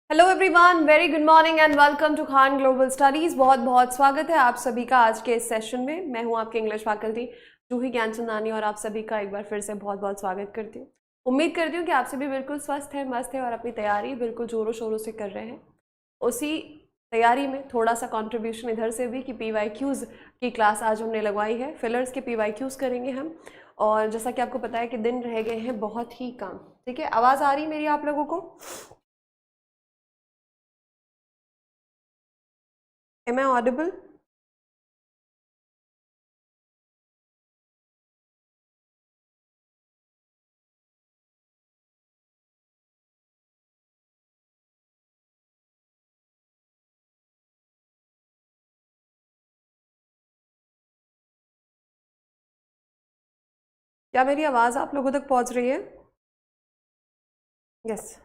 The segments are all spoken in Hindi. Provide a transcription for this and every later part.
Hello everyone, very good morning and welcome to Khan Global Studies. बहुत बहुत स्वागत है आप सभी का आज के इस सेशन में। मैं हूं आपके इंग्लिश फैकल्टी जूही ज्ञानचंदानी और आप सभी का एक बार फिर से बहुत बहुत स्वागत करती हूं। उम्मीद करती हूं कि आप सभी बिल्कुल स्वस्थ है, मस्त है और अपनी तैयारी बिल्कुल जोरों शोरों से कर रहे हैं। उसी तैयारी में थोड़ा सा कॉन्ट्रीब्यूशन इधर से भी कि PYQs की क्लास आज हमने लगवाई है। फिलर्स के PYQs करेंगे हम, और जैसा कि आपको पता है कि दिन रह गए हैं बहुत ही कम। ठीक है, आवाज़ आ रही मेरी आप लोगों को? Am I audible? क्या मेरी आवाज़ आप लोगों तक पहुंच रही है? Yes,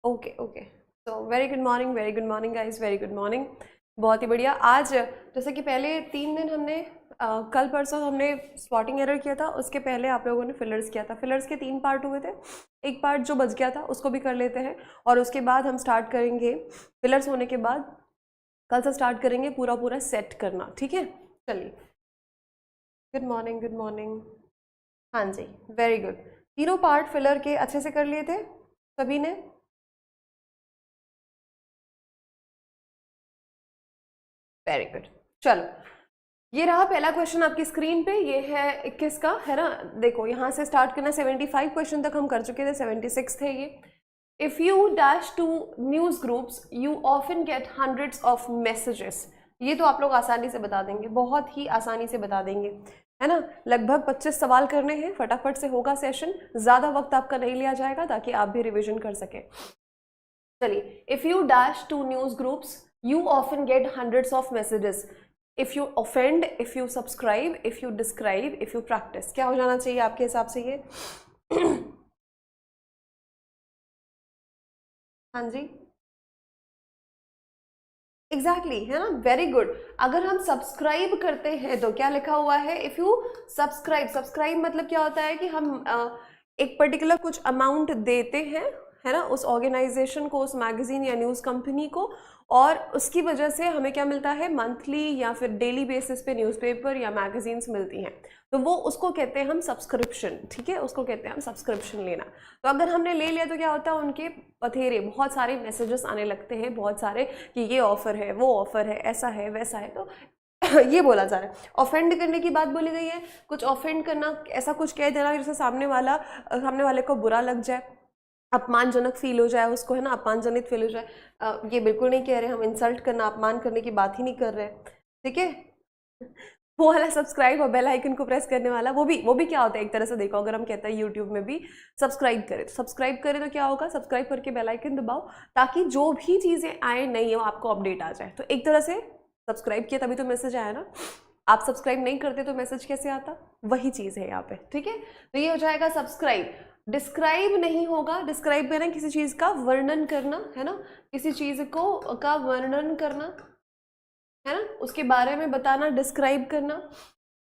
okay okay. तो very good morning guys, very good morning. बहुत ही बढ़िया। आज जैसे कि पहले 3 दिन हमने कल परसों हमने स्पॉटिंग एरर किया था, उसके पहले आप लोगों ने फिलर्स किया था। फिलर्स के 3 पार्ट हुए थे, एक पार्ट जो बच गया था उसको भी कर लेते हैं, और उसके बाद हम स्टार्ट करेंगे फिलर्स होने के बाद। कल से स्टार्ट करेंगे पूरा पूरा सेट करना, ठीक है? चलिए, गुड मॉर्निंग गुड मॉर्निंग। हाँ जी, वेरी गुड। तीनों पार्ट फिलर के अच्छे से कर लिए थे सभी ने? Very good. चलो, ये रहा पहला क्वेश्चन आपकी स्क्रीन पे। ये है 21 का, है ना? देखो, यहाँ से स्टार्ट करना। 75 क्वेश्चन तक हम कर चुके थे, 76 थे ये। If you dash to news groups you often get hundreds of messages. ये तो आप लोग आसानी से बता देंगे, बहुत ही आसानी से बता देंगे, है ना? लगभग 25 सवाल करने हैं, फटाफट से होगा सेशन, ज़्यादा वक्त आपका नहीं लिया जाएगा ताकि आप भी रिविजन कर सकें। चलिए, if you dash to news groups you often get hundreds of messages. If you offend, if you subscribe, if you describe, if you practice, क्या हो जाना चाहिए आपके हिसाब से ये? हाँ जी, एग्जैक्टली exactly, है ना? Very good. अगर हम सब्सक्राइब करते हैं तो क्या लिखा हुआ है? If you subscribe. सब्सक्राइब मतलब क्या होता है कि हम एक पर्टिकुलर कुछ अमाउंट देते हैं, है ना, उस ऑर्गेनाइजेशन को, उस मैगजीन या न्यूज़ कंपनी को, और उसकी वजह से हमें क्या मिलता है? मंथली या फिर डेली बेसिस पे न्यूज़पेपर या मैगजीन्स मिलती हैं, तो वो उसको कहते हैं हम सब्सक्रिप्शन। ठीक है, उसको कहते हैं हम सब्सक्रिप्शन लेना। तो अगर हमने ले लिया तो क्या होता है? उनके बथेरे बहुत सारे मैसेजेस आने लगते हैं, बहुत सारे, कि ये ऑफर है, वो ऑफर है, ऐसा है, वैसा है। तो ये बोला जा रहा है। ऑफेंड करने की बात बोली गई है। कुछ ऑफेंड करना, ऐसा कुछ कह देना जिससे सामने वाले को बुरा लग जाए, अपमानजनक फील हो जाए उसको, है ना, अपमानजनित फील हो जाए। ये बिल्कुल नहीं कह रहे हम, इंसल्ट करना, अपमान करने की बात ही नहीं कर रहे। ठीक है, वो वाला सब्सक्राइब और बेल आइकन को प्रेस करने वाला, वो भी क्या होता है एक तरह से? देखो, अगर हम कहते हैं यूट्यूब में भी सब्सक्राइब करें, तो सब्सक्राइब करें तो क्या होगा? सब्सक्राइब करके बेल आइकन दबाओ, ताकि जो भी चीज़ें आए नहीं हो आपको अपडेट आ जाए। तो एक तरह से सब्सक्राइब किया तभी तो मैसेज आया ना। आप सब्सक्राइब नहीं करते तो मैसेज कैसे आता? वही चीज़ है यहाँ पे। ठीक है, तो ये हो जाएगा सब्सक्राइब। डिस्क्राइब नहीं होगा। डिस्क्राइब करना किसी चीज़ का वर्णन करना, है ना, किसी चीज़ को का वर्णन करना, है ना, उसके बारे में बताना, डिस्क्राइब करना।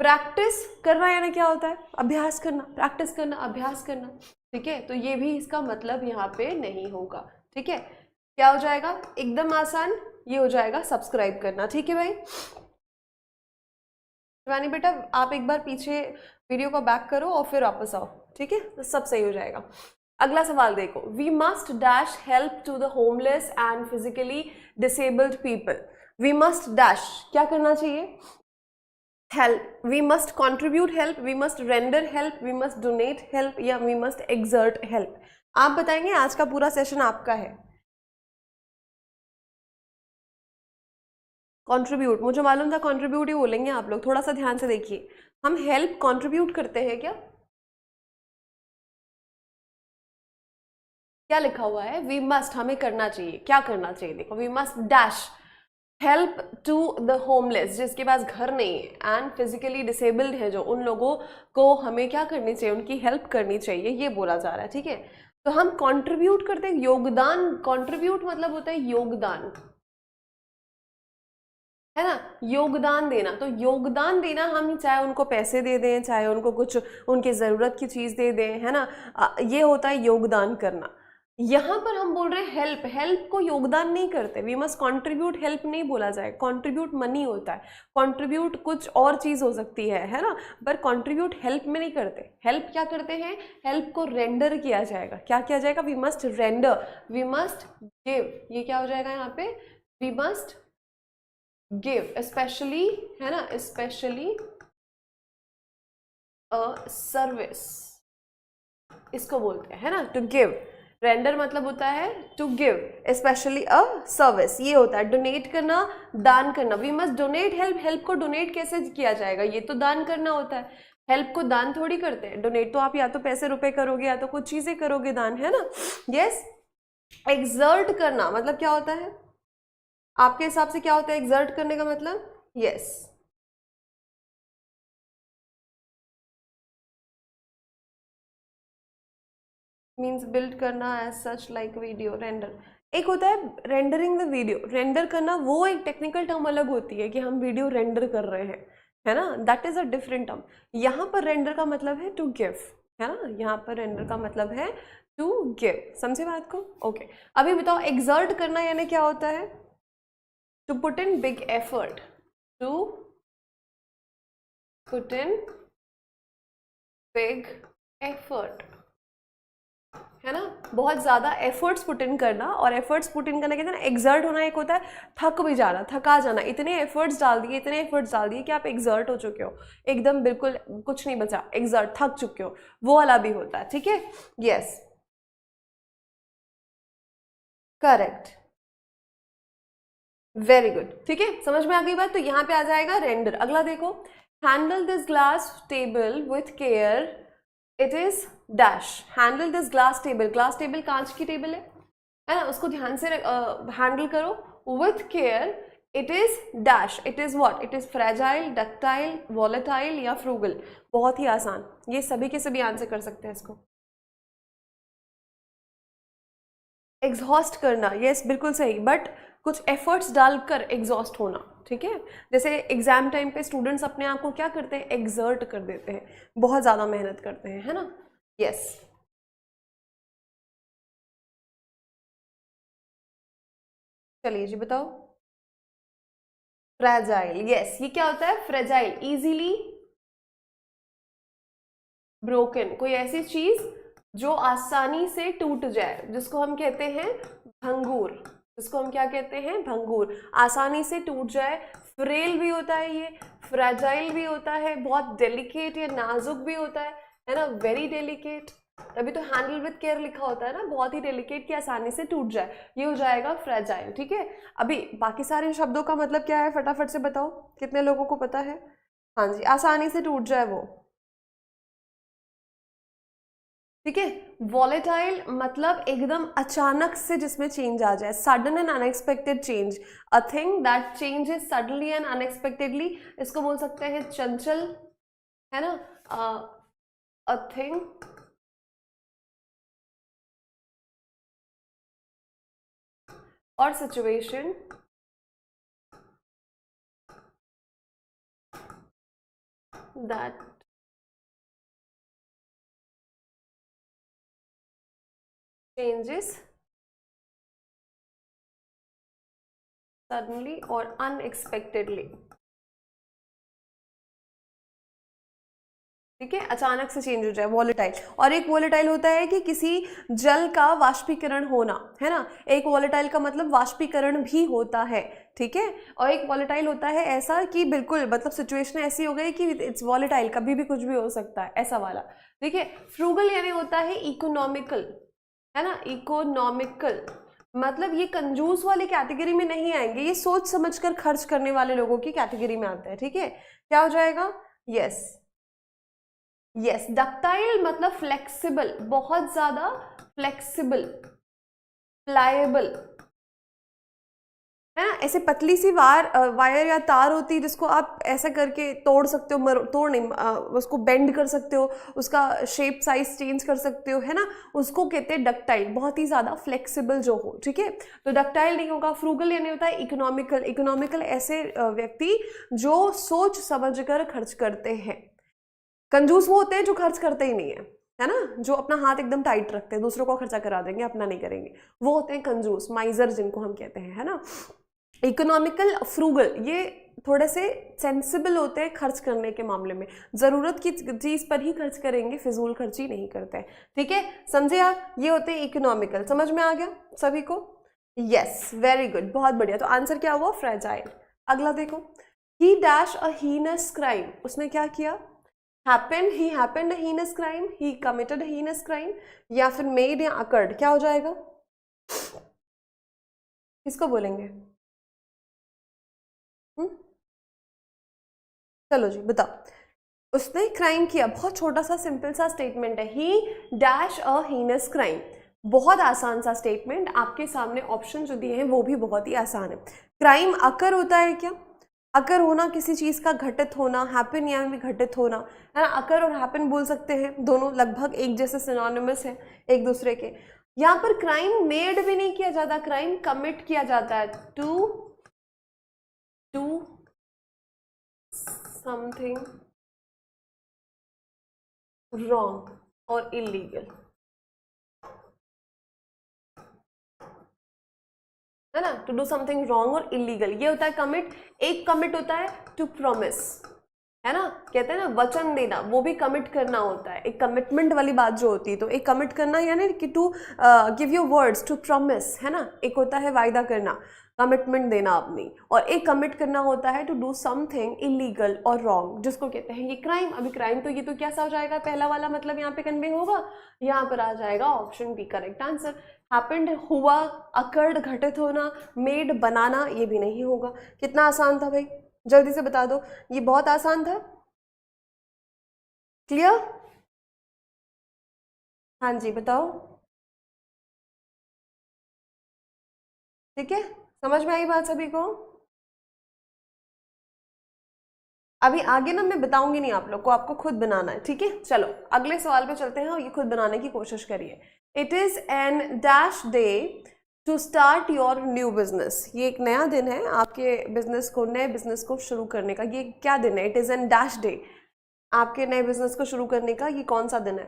प्रैक्टिस करना यानी क्या होता है? अभ्यास करना, प्रैक्टिस करना, अभ्यास करना। ठीक है, तो ये भी इसका मतलब यहाँ पे नहीं होगा। ठीक है, क्या हो जाएगा? एकदम आसान, ये हो जाएगा सब्सक्राइब करना। ठीक है भाई, शिवानी बेटा आप एक बार पीछे वीडियो को बैक करो और फिर वापस आओ। ठीक है, तो सब सही हो जाएगा। अगला सवाल देखो, we must dash help to the homeless and physically disabled people. We must dash, क्या करना चाहिए? Help. We must contribute help, we must render help, we must donate help, या वी मस्ट एक्सर्ट हेल्प? आप बताएंगे, आज का पूरा सेशन आपका है। कंट्रीब्यूट, मुझे मालूम था कंट्रीब्यूट ही बोलेंगे आप लोग। थोड़ा सा ध्यान से देखिए, हम हेल्प कंट्रीब्यूट करते हैं क्या? क्या लिखा हुआ है? वी मस्ट, हमें करना चाहिए। क्या करना चाहिए? देखो, we must dash help to the homeless, जिसके पास घर नहीं है, एंड फिजिकली डिसेबल्ड है जो, उन लोगों को हमें क्या करनी चाहिए? उनकी हेल्प करनी चाहिए, ये बोला जा रहा है। ठीक है, तो हम कंट्रीब्यूट करते हैं, योगदान। कंट्रीब्यूट मतलब होता है योगदान, है ना, योगदान देना। तो योगदान देना, हम चाहे उनको पैसे दे दें, चाहे उनको कुछ उनकी ज़रूरत की चीज़ दे दें, है ना, ये होता है योगदान करना। यहाँ पर हम बोल रहे हैं हेल्प, हेल्प को योगदान नहीं करते, वी मस्ट कॉन्ट्रीब्यूट, हेल्प नहीं बोला जाए, कॉन्ट्रीब्यूट मनी होता है, कॉन्ट्रीब्यूट कुछ और चीज हो सकती है ना, पर कॉन्ट्रीब्यूट हेल्प में नहीं करते। हेल्प क्या करते हैं, हेल्प को रेंडर किया जाएगा, क्या किया जाएगा, we must render, we must give, ये क्या हो जाएगा यहाँ पे, वी मस्ट गिव, स्पेशली, है ना, स्पेशली अ सर्विस, इसको बोलते हैं, है ना, टू गिव। रेंडर मतलब होता है to give specially a service, ये होता है डोनेट करना, दान करना। We must donate help, help को डोनेट कैसे किया जाएगा, ये तो दान करना होता है, हेल्प को दान थोड़ी करते हैं, डोनेट तो आप या तो पैसे रुपए करोगे या तो कुछ चीजें करोगे दान, है ना। यस, एक्सर्ट करना मतलब क्या होता है, आपके हिसाब से क्या होता है एक्सर्ट करने का मतलब, यस, मीन्स बिल्ड करना as such like video render. एक होता है रेंडरिंग द वीडियो, रेंडर करना वो एक टेक्निकल टर्म अलग होती है कि हम वीडियो रेंडर कर रहे हैं, है ना, that is a different term. यहाँ पर रेंडर का मतलब है टू गिव, है ना, यहाँ पर रेंडर का मतलब है टू गिव, समझे बात को, ओके। अभी बताओ एक्सर्ट करना यानी क्या होता है, to put in big effort, to put in big effort, है ना, बहुत ज्यादा एफर्ट्स पुट इन करना, और एफर्ट्स पुट इन करना कहते हैं ना, एक्सर्ट होना एक होता है थक भी जाना, थका जाना, इतने एफर्ट्स डाल दिए, इतने एफर्ट्स डाल दिए कि आप एक्सर्ट हो चुके हो, एकदम बिल्कुल कुछ नहीं बचा, एक्सर्ट, थक चुके हो, वो वाला भी होता है, ठीक है, यस, करेक्ट, वेरी गुड, ठीक है, समझ में आ गई बात। तो यहाँ पे आ जाएगा रेंडर। अगला देखो, handle this glass table with care, it is dash, handle this glass table, glass table कांच की टेबल है ना, उसको ध्यान से हैंडल करो with care, it is dash, it is what, it is fragile, ductile, volatile या फ्रूगल। बहुत ही आसान, ये सभी के सभी आंसर कर सकते हैं इसको। एग्जॉस्ट करना, यस बिल्कुल सही, बट कुछ एफर्ट्स डालकर एग्जॉस्ट होना, ठीक है, जैसे एग्जाम टाइम पे स्टूडेंट्स अपने आप को क्या करते हैं, एक्सर्ट कर देते हैं, बहुत ज्यादा मेहनत करते हैं, है ना, यस। चलिए जी बताओ, फ्रेजाइल, यस, ये क्या होता है, फ्रेजाइल, इजीली ब्रोकन, कोई ऐसी चीज जो आसानी से टूट जाए, जिसको हम कहते हैं भंगूर, जिसको हम क्या कहते हैं, भंगूर, आसानी से टूट जाए। फ्रेल भी होता है ये, फ्रेजाइल भी होता है, बहुत डेलिकेट या नाजुक भी होता है ना, वेरी डेलिकेट, तभी तो हैंडल विद केयर लिखा होता है ना, बहुत ही डेलिकेट कि आसानी से टूट जाए, ये हो जाएगा फ्रेजाइल, ठीक है। अभी बाकी सारे शब्दों का मतलब क्या है, फटाफट से बताओ, कितने लोगों को पता है, हाँ जी, आसानी से टूट जाए वो, ठीक है। वॉलेटाइल मतलब एकदम अचानक से जिसमें चेंज आ जाए, sudden and unexpected change, a thing that changes suddenly and unexpectedly, इसको बोल सकते हैं चंचल, है ना, अ थिंग और सिचुएशन दैट changes suddenly और unexpectedly, ठीक है, अचानक से चेंज हो जाए, वॉलेटाइल। और एक वॉलेटाइल होता है कि किसी जल का वाष्पीकरण होना, है ना, एक वॉलेटाइल का मतलब वाष्पीकरण भी होता है, ठीक है, और एक वॉलेटाइल होता है ऐसा कि बिल्कुल मतलब सिचुएशन ऐसी हो गई कि इट्स वॉलेटाइल, कभी भी कुछ भी हो सकता है, ऐसा वाला, ठीक है। फ्रूगल यानी होता है इकोनॉमिकल, है ना, इकोनॉमिकल मतलब ये कंजूस वाली कैटेगरी में नहीं आएंगे, ये सोच समझकर खर्च करने वाले लोगों की कैटेगरी में आते हैं, ठीक है, क्या हो जाएगा, यस, यस। डक्टाइल मतलब फ्लेक्सिबल, बहुत ज्यादा फ्लेक्सिबल, प्लायबल, है ना, ऐसे पतली सी वायर या तार होती है जिसको आप ऐसा करके तोड़ सकते हो, तोड़ नहीं, उसको बेंड कर सकते हो, उसका शेप साइज चेंज कर सकते हो, है ना, उसको कहते हैं डक्टाइल, बहुत ही ज्यादा फ्लेक्सिबल जो हो, ठीक है। तो डक्टाइल नहीं होगा। फ्रूगल यानी होता है इकोनॉमिकल, इकोनॉमिकल ऐसे व्यक्ति जो सोच समझकर खर्च करते हैं, कंजूस वो होते हैं जो खर्च करते ही नहीं है, है ना, जो अपना हाथ एकदम टाइट रखते हैं, दूसरों को खर्चा करा देंगे, अपना नहीं करेंगे, वो होते हैं कंजूस, माइजर जिनको हम कहते हैं, है ना। इकोनॉमिकल, फ्रूगल, ये थोड़े से सेंसिबल होते हैं खर्च करने के मामले में, जरूरत की चीज पर ही खर्च करेंगे, फिजूल खर्ची नहीं करते हैं, ठीक है, समझे आप। ये होते हैं इकोनॉमिकल, समझ में आ गया सभी को? यस, वेरी गुड, बहुत बढ़िया। तो आंसर क्या हुआ? फ्रेजाइल। अगला देखो, ही डैश अ हीनस क्राइम, उसने क्या किया? he happened a heinous crime, he committed a heinous crime, या फिर made या occurred, क्या हो जाएगा? किसको बोलेंगे? चलो जी बताओ। उसने क्राइम किया, बहुत छोटा सा सिंपल सा स्टेटमेंट है, ही डैश अ हीनस क्राइम, बहुत आसान सा स्टेटमेंट, आपके सामने ऑप्शन जो दिए हैं वो भी बहुत ही आसान है। क्राइम अकर होता है क्या? अकर होना, किसी चीज का घटित होना, हैपन या भी घटित होना, है ना। अकर और हैपन बोल सकते हैं, दोनों लगभग एक जैसे सिनोनिमस है एक दूसरे के। यहाँ पर क्राइम मेड भी नहीं किया जाता, क्राइम कमिट किया जाता है, टू समथिंग रॉन्ग और इलीगल, है ना। टू डू समथिंग रॉन्ग और इलीगल, ये होता है कमिट। एक कमिट होता है टू प्रॉमिस, है ना, कहते हैं ना वचन देना, वो भी कमिट करना होता है, एक कमिटमेंट वाली बात जो होती है। तो एक कमिट करना यानी कि to give your words, to promise, है ना, एक होता है वायदा करना, कमिटमेंट देना अपनी, और एक कमिट करना होता है टू डू समथिंग इलीगल और रॉन्ग, जिसको कहते हैं ये क्राइम। अभी क्राइम तो ये तो कैसा हो जाएगा, पहला वाला मतलब यहाँ पे कन्वे होगा, यहाँ पर आ जाएगा option B correct answer. Happened हुआ, अकर्ड घटित होना, मेड बनाना, ये भी नहीं होगा। कितना आसान था भाई, जल्दी से बता दो, ये बहुत आसान था। क्लियर? हाँ जी बताओ। ठीक है, समझ में आई बात सभी को? अभी आगे ना मैं बताऊंगी नहीं आप लोग को, आपको खुद बनाना है, ठीक है। चलो अगले सवाल पे चलते हैं और ये खुद बनाने की कोशिश करिए। It is an dash day to start your new business, ये एक नया दिन है आपके बिजनेस को, नए बिजनेस को शुरू करने का। ये क्या दिन है? It is an dash day, आपके नए बिजनेस को शुरू करने का ये कौन सा दिन है?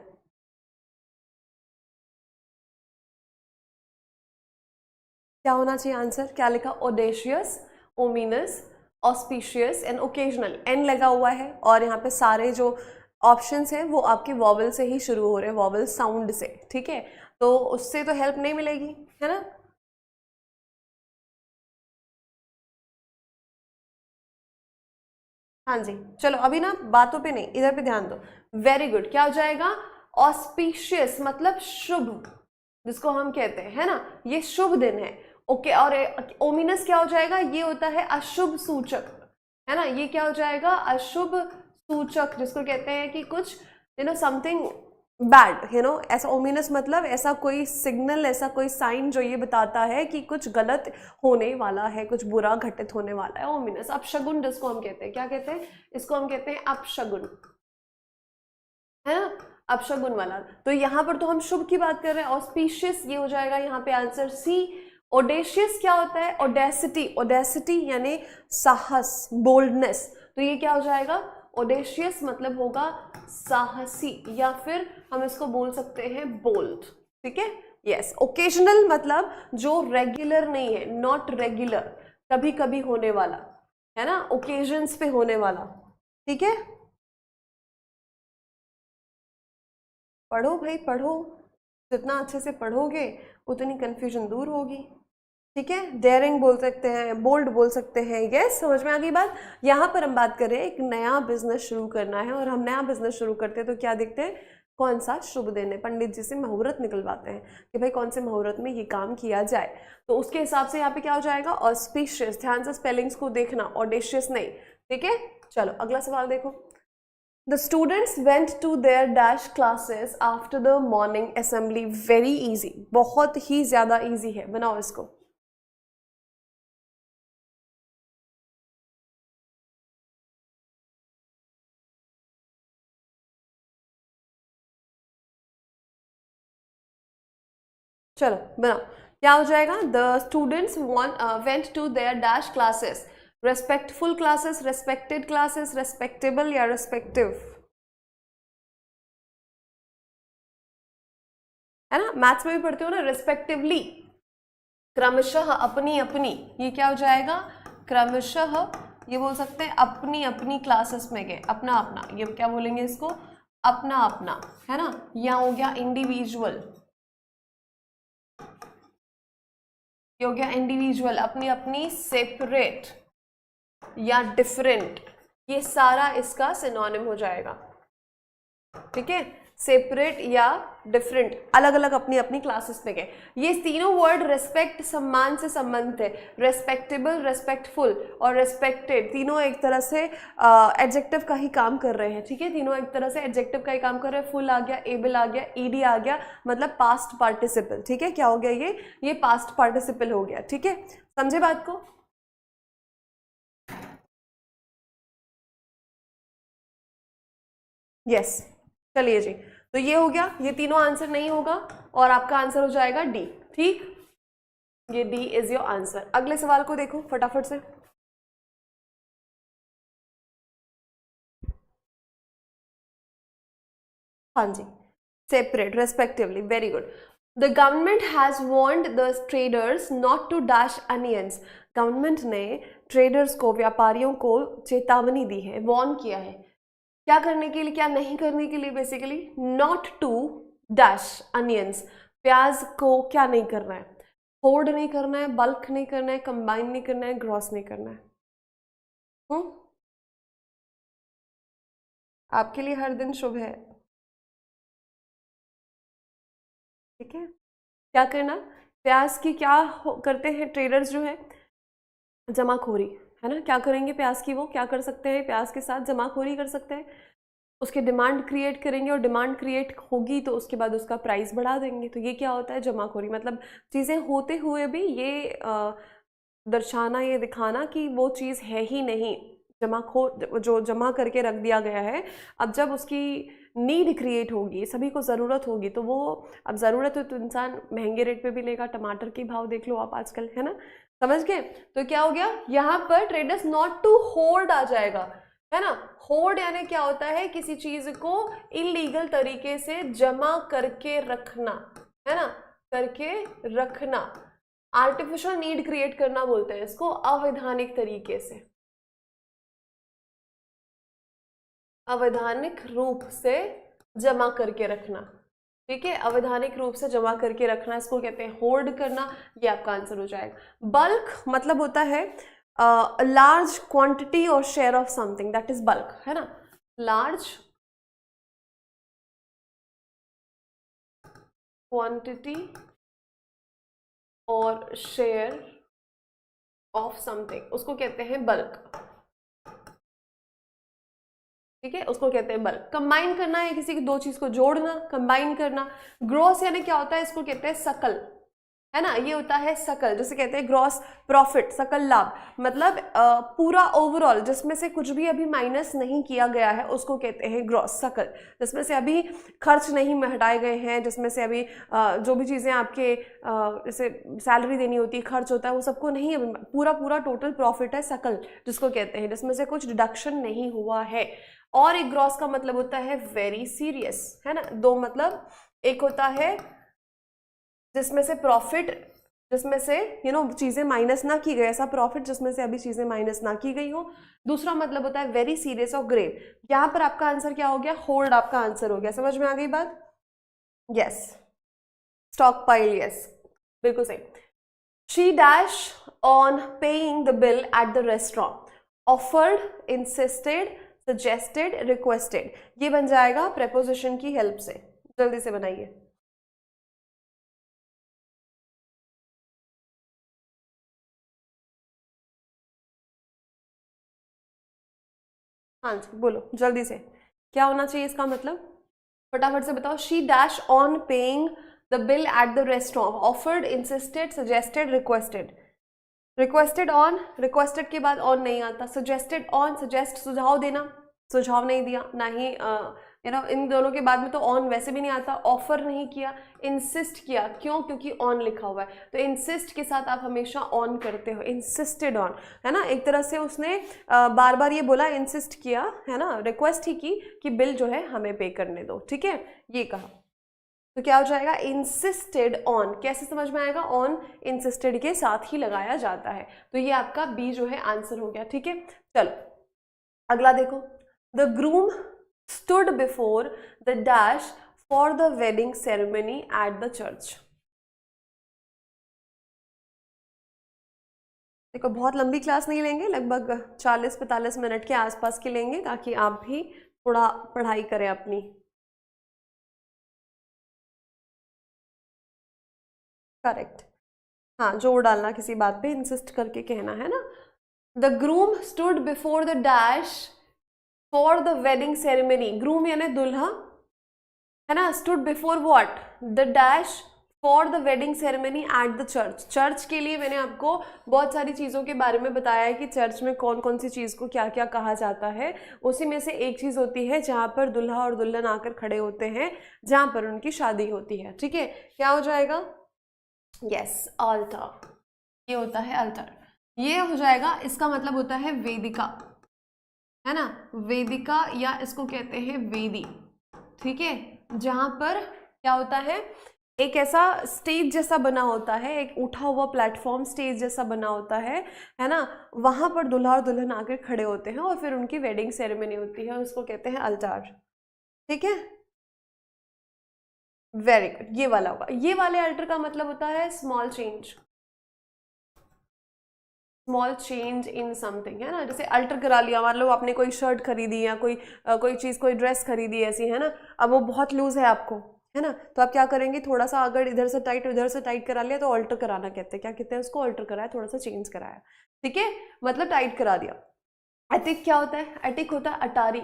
क्या होना चाहिए आंसर? क्या लिखा? Audacious, ominous, auspicious and occasional, an लगा हुआ है, और यहाँ पे सारे जो ऑप्शंस हैं वो आपके वॉवल से ही शुरू हो रहे हैं, वॉवल साउंड से, ठीक है। तो उससे तो हेल्प नहीं मिलेगी, है ना। हाँ जी, चलो अभी ना बातों पे नहीं, इधर पे ध्यान दो। वेरी गुड, क्या हो जाएगा? ऑस्पिशियस मतलब शुभ, जिसको हम कहते हैं, है ना, ये शुभ दिन है। ओके, और ओमिनस क्या हो जाएगा? ये होता है अशुभ सूचक, है ना, ये क्या हो जाएगा? अशुभ सूचक, जिसको कहते हैं कि कुछ समथिंग बैड, ऐसा ओमिनस मतलब ऐसा कोई सिग्नल, ऐसा कोई साइन जो ये बताता है कि कुछ गलत होने वाला है, कुछ बुरा घटित होने वाला है, ओमिनस। अपशगुन जिसको हम कहते हैं, क्या कहते हैं इसको? हम कहते हैं अपशगुन, है ना, अपशगुन वाला। तो यहाँ पर तो हम शुभ की बात कर रहे हैं। ऑस्पिशियस ये हो जाएगा यहाँ पे आंसर सी। ओडेशियस क्या होता है? ओडेसिटी, ओडेसिटी यानी साहस, बोल्डनेस, तो ये क्या हो जाएगा? ओडेशियस मतलब होगा साहसी, या फिर हम इसको बोल सकते हैं बोल्ड, ठीक है। यस, ओकेजनल मतलब जो रेगुलर नहीं है, नॉट रेगुलर, कभी कभी होने वाला, है ना, ओकेजन्स पे होने वाला, ठीक है। पढ़ो भाई पढ़ो, जितना अच्छे से पढ़ोगे उतनी कंफ्यूजन दूर होगी, ठीक है। डेयरिंग बोल सकते हैं, बोल्ड बोल सकते हैं, यस, समझ में आ गई बात। यहाँ पर हम बात कर रहे हैं एक नया बिजनेस शुरू करना है, और हम नया बिजनेस शुरू करते हैं तो क्या देखते हैं? कौन सा शुभ दिन है, पंडित जी से मुहूर्त निकलवाते हैं कि भाई कौन से मुहूर्त में ये काम किया जाए, तो उसके हिसाब से यहाँ पे क्या हो जाएगा? ऑस्पिशियस, ध्यान से स्पेलिंग्स को देखना, ऑडेशियस नहीं, ठीक है। चलो अगला सवाल देखो। The students went to their dash classes after the morning assembly. Very easy, बहुत ही ज्यादा easy है, बनाओ इसको। चलो बनाओ, क्या हो जाएगा? The students went to their dash classes. Respectful classes, respected classes, respectable या respective? है ना, मैथ्स में भी पढ़ते हो ना, रिस्पेक्टिवली, क्रमशः, अपनी अपनी, ये क्या हो जाएगा, क्रमशः, ये बोल सकते हैं अपनी अपनी क्लासेस में गए, अपना अपना, ये क्या बोलेंगे इसको, अपना अपना, है ना। यहाँ हो गया इंडिविजुअल, ये हो गया इंडिविजुअल, अपनी अपनी, सेपरेट या डिफरेंट, ये सारा इसका सिनोनिम हो जाएगा, ठीक है। सेपरेट या डिफरेंट, अलग अलग अपनी अपनी क्लासेस में गए। ये तीनों वर्ड रेस्पेक्ट, सम्मान से संबंधित है। रेस्पेक्टेबल, रेस्पेक्टफुल और रेस्पेक्टेड, तीनों एक तरह से एडजेक्टिव का ही काम कर रहे हैं, ठीक है। तीनों एक तरह से एडजेक्टिव का ही काम कर रहे हैं। फुल आ गया, एबल आ गया, ईडी आ गया, मतलब पास्ट पार्टिसिपल, ठीक है। क्या हो गया ये पास्ट पार्टिसिपल हो गया, ठीक है। समझे बात को? यस, चलिए जी, तो ये हो गया, ये तीनों आंसर नहीं होगा और आपका आंसर हो जाएगा डी, ठीक। ये डी इज योर आंसर। अगले सवाल को देखो फटाफट से। हाँ जी, separate, respectively, very good. The government has warned the traders not to dash onions. Government ने ट्रेडर्स को, व्यापारियों को चेतावनी दी है, वार्न किया है, क्या करने के लिए, क्या नहीं करने के लिए, basically not to dash onions, प्याज को क्या नहीं करना है, होल्ड नहीं करना है, बल्क नहीं करना है, कंबाइन नहीं करना है, ग्रॉस नहीं करना है। आपके लिए हर दिन शुभ है, ठीक है। क्या करना, प्याज की क्या करते हैं ट्रेडर्स जो है, जमाखोरी, है ना। क्या करेंगे प्याज की, वो क्या कर सकते हैं, प्याज के साथ जमाखोरी कर सकते हैं, उसकी डिमांड क्रिएट करेंगे और डिमांड क्रिएट होगी तो उसके बाद उसका प्राइस बढ़ा देंगे। तो ये क्या होता है, जमाखोरी, मतलब चीज़ें होते हुए भी ये दर्शाना, ये दिखाना कि वो चीज़ है ही नहीं, जमाखोर, जो जमा करके रख दिया गया है, अब जब उसकी नीड क्रिएट होगी, सभी को ज़रूरत होगी, तो वो, अब ज़रूरत हो तो इंसान महंगे रेट पे भी लेगा। टमाटर के भाव देख लो आप आजकल, है ना, समझ गए। तो क्या हो गया यहाँ पर, ट्रेडर्स नॉट टू होल्ड आ जाएगा, है ना। होल्ड यानी क्या होता है, किसी चीज को इलीगल तरीके से जमा करके रखना, है ना, करके रखना। आर्टिफिशियल नीड क्रिएट करना बोलते हैं इसको, अवैधानिक तरीके से, अवैधानिक रूप से जमा करके रखना, ठीक है। अवैधानिक रूप से जमा करके रखना, इसको कहते हैं होल्ड करना। ये आपका आंसर हो जाएगा। बल्क मतलब होता है लार्ज क्वांटिटी और share of something, that is bulk, है ना। लार्ज क्वांटिटी और शेयर ऑफ समथिंग, उसको कहते हैं बल्क, ठीक है, उसको कहते हैं बल्क। कंबाइन करना है किसी की दो चीज को जोड़ना, कंबाइन करना। ग्रॉस यानी क्या होता है, इसको कहते हैं सकल, है ना, ये होता है सकल, जैसे कहते हैं ग्रॉस प्रॉफिट, सकल लाभ, मतलब पूरा ओवरऑल जिसमें से कुछ भी अभी माइनस नहीं किया गया है उसको कहते हैं ग्रॉस, सकल, जिसमें से अभी खर्च नहीं हटाए गए हैं, जिसमें से अभी जो भी चीज़ें आपके जैसे सैलरी देनी होती है, खर्च होता है, वो सबको नहीं, अभी पूरा पूरा टोटल प्रॉफिट है सकल, जिसको कहते हैं, जिसमें से कुछ डिडक्शन नहीं हुआ है। और एक ग्रॉस का मतलब होता है वेरी सीरियस, है ना। दो मतलब, एक होता है जिसमें से प्रॉफिट, जिसमें से चीजें माइनस ना की गई, ऐसा प्रॉफिट जिसमें से अभी चीजें माइनस ना की गई हो। दूसरा मतलब होता है वेरी सीरियस और ग्रेव। यहाँ पर आपका आंसर क्या हो गया, होल्ड आपका आंसर हो गया। समझ में आ गई बात? यस, स्टॉक पाइल, यस, बिल्कुल सही। She dash on paying the bill at the restaurant, offered, insisted, suggested, requested. ये बन जाएगा प्रेपोजिशन की हेल्प से। जल्दी से बनाइए। हाँ जी, बोलो जल्दी से, क्या होना चाहिए इसका मतलब, फटाफट से बताओ। She dash on paying the bill at the restaurant, offered, insisted, suggested, requested. Requested on, requested के बाद ऑन नहीं आता। सजेस्टेड ऑन, सजेस्ट सुझाव देना, सुझाव नहीं दिया, ना ही इन दोनों के बाद में तो ऑन वैसे भी नहीं आता। ऑफर नहीं किया, इंसिस्ट किया, क्यों, क्योंकि ऑन लिखा हुआ है, तो इंसिस्ट के साथ आप हमेशा ऑन करते हो, इंसिस्टेड ऑन, है ना। एक तरह से उसने बार बार ये बोला, इंसिस्ट किया, है ना, रिक्वेस्ट ही की कि बिल जो है हमें पे करने दो, ठीक है, ये कहा। तो क्या हो जाएगा, इंसिस्टेड ऑन, कैसे समझ में आएगा, ऑन इंसिस्टेड के साथ ही लगाया जाता है। तो ये आपका बी जो है आंसर हो गया, ठीक है। चलो अगला देखो, the groom stood before the dash for the wedding ceremony at the church. देखो बहुत लंबी क्लास नहीं लेंगे, लगभग 40-45 मिनट के आसपास की लेंगे, ताकि आप भी थोड़ा पढ़ाई करें अपनी। करेक्ट, हाँ जोर डालना किसी बात पे, इंसिस्ट करके कहना है ना। The groom stood before the dash for the wedding ceremony, groom यानी दुल्हा है ना, stood before what, the dash for the wedding ceremony at the church. Church के लिए मैंने आपको बहुत सारी चीज़ों के बारे में बताया है कि चर्च में कौन कौन सी चीज़ को क्या क्या कहा जाता है। उसी में से एक चीज़ होती है जहाँ पर दुल्हा और दुल्हन आकर खड़े होते हैं, जहाँ पर उनकी शादी होती है, ठीक है। क्या हो जाएगा, यस अल्टर, ये होता है अल्टर, ये हो जाएगा। इसका मतलब होता है वेदिका, है ना, वेदिका या इसको कहते हैं वेदी, ठीक है। जहां पर क्या होता है, एक ऐसा स्टेज जैसा बना होता है, एक उठा हुआ प्लेटफॉर्म स्टेज जैसा बना होता है ना, वहां पर दूल्हा और दुल्हन आकर खड़े होते हैं और फिर उनकी वेडिंग सेरेमनी होती है, उसको कहते हैं अल्टार, ठीक है। वेरी गुड, ये वाला होगा। ये वाले अल्टर का मतलब होता है small change, small change in something, है ना। जैसे अल्टर करा लिया, मान लो आपने कोई शर्ट खरीदी या कोई चीज़, कोई ड्रेस खरीदी ऐसी, है ना, अब वो बहुत लूज है आपको, है ना, तो आप क्या करेंगे, थोड़ा सा अगर इधर से टाइट उधर से टाइट करा लिया तो अल्टर कराना कहते हैं, क्या कहते हैं उसको, अल्टर कराया, थोड़ा सा चेंज कराया, ठीक है, मतलब टाइट करा दिया। अटिक क्या होता है, अटिक होता है अटारी,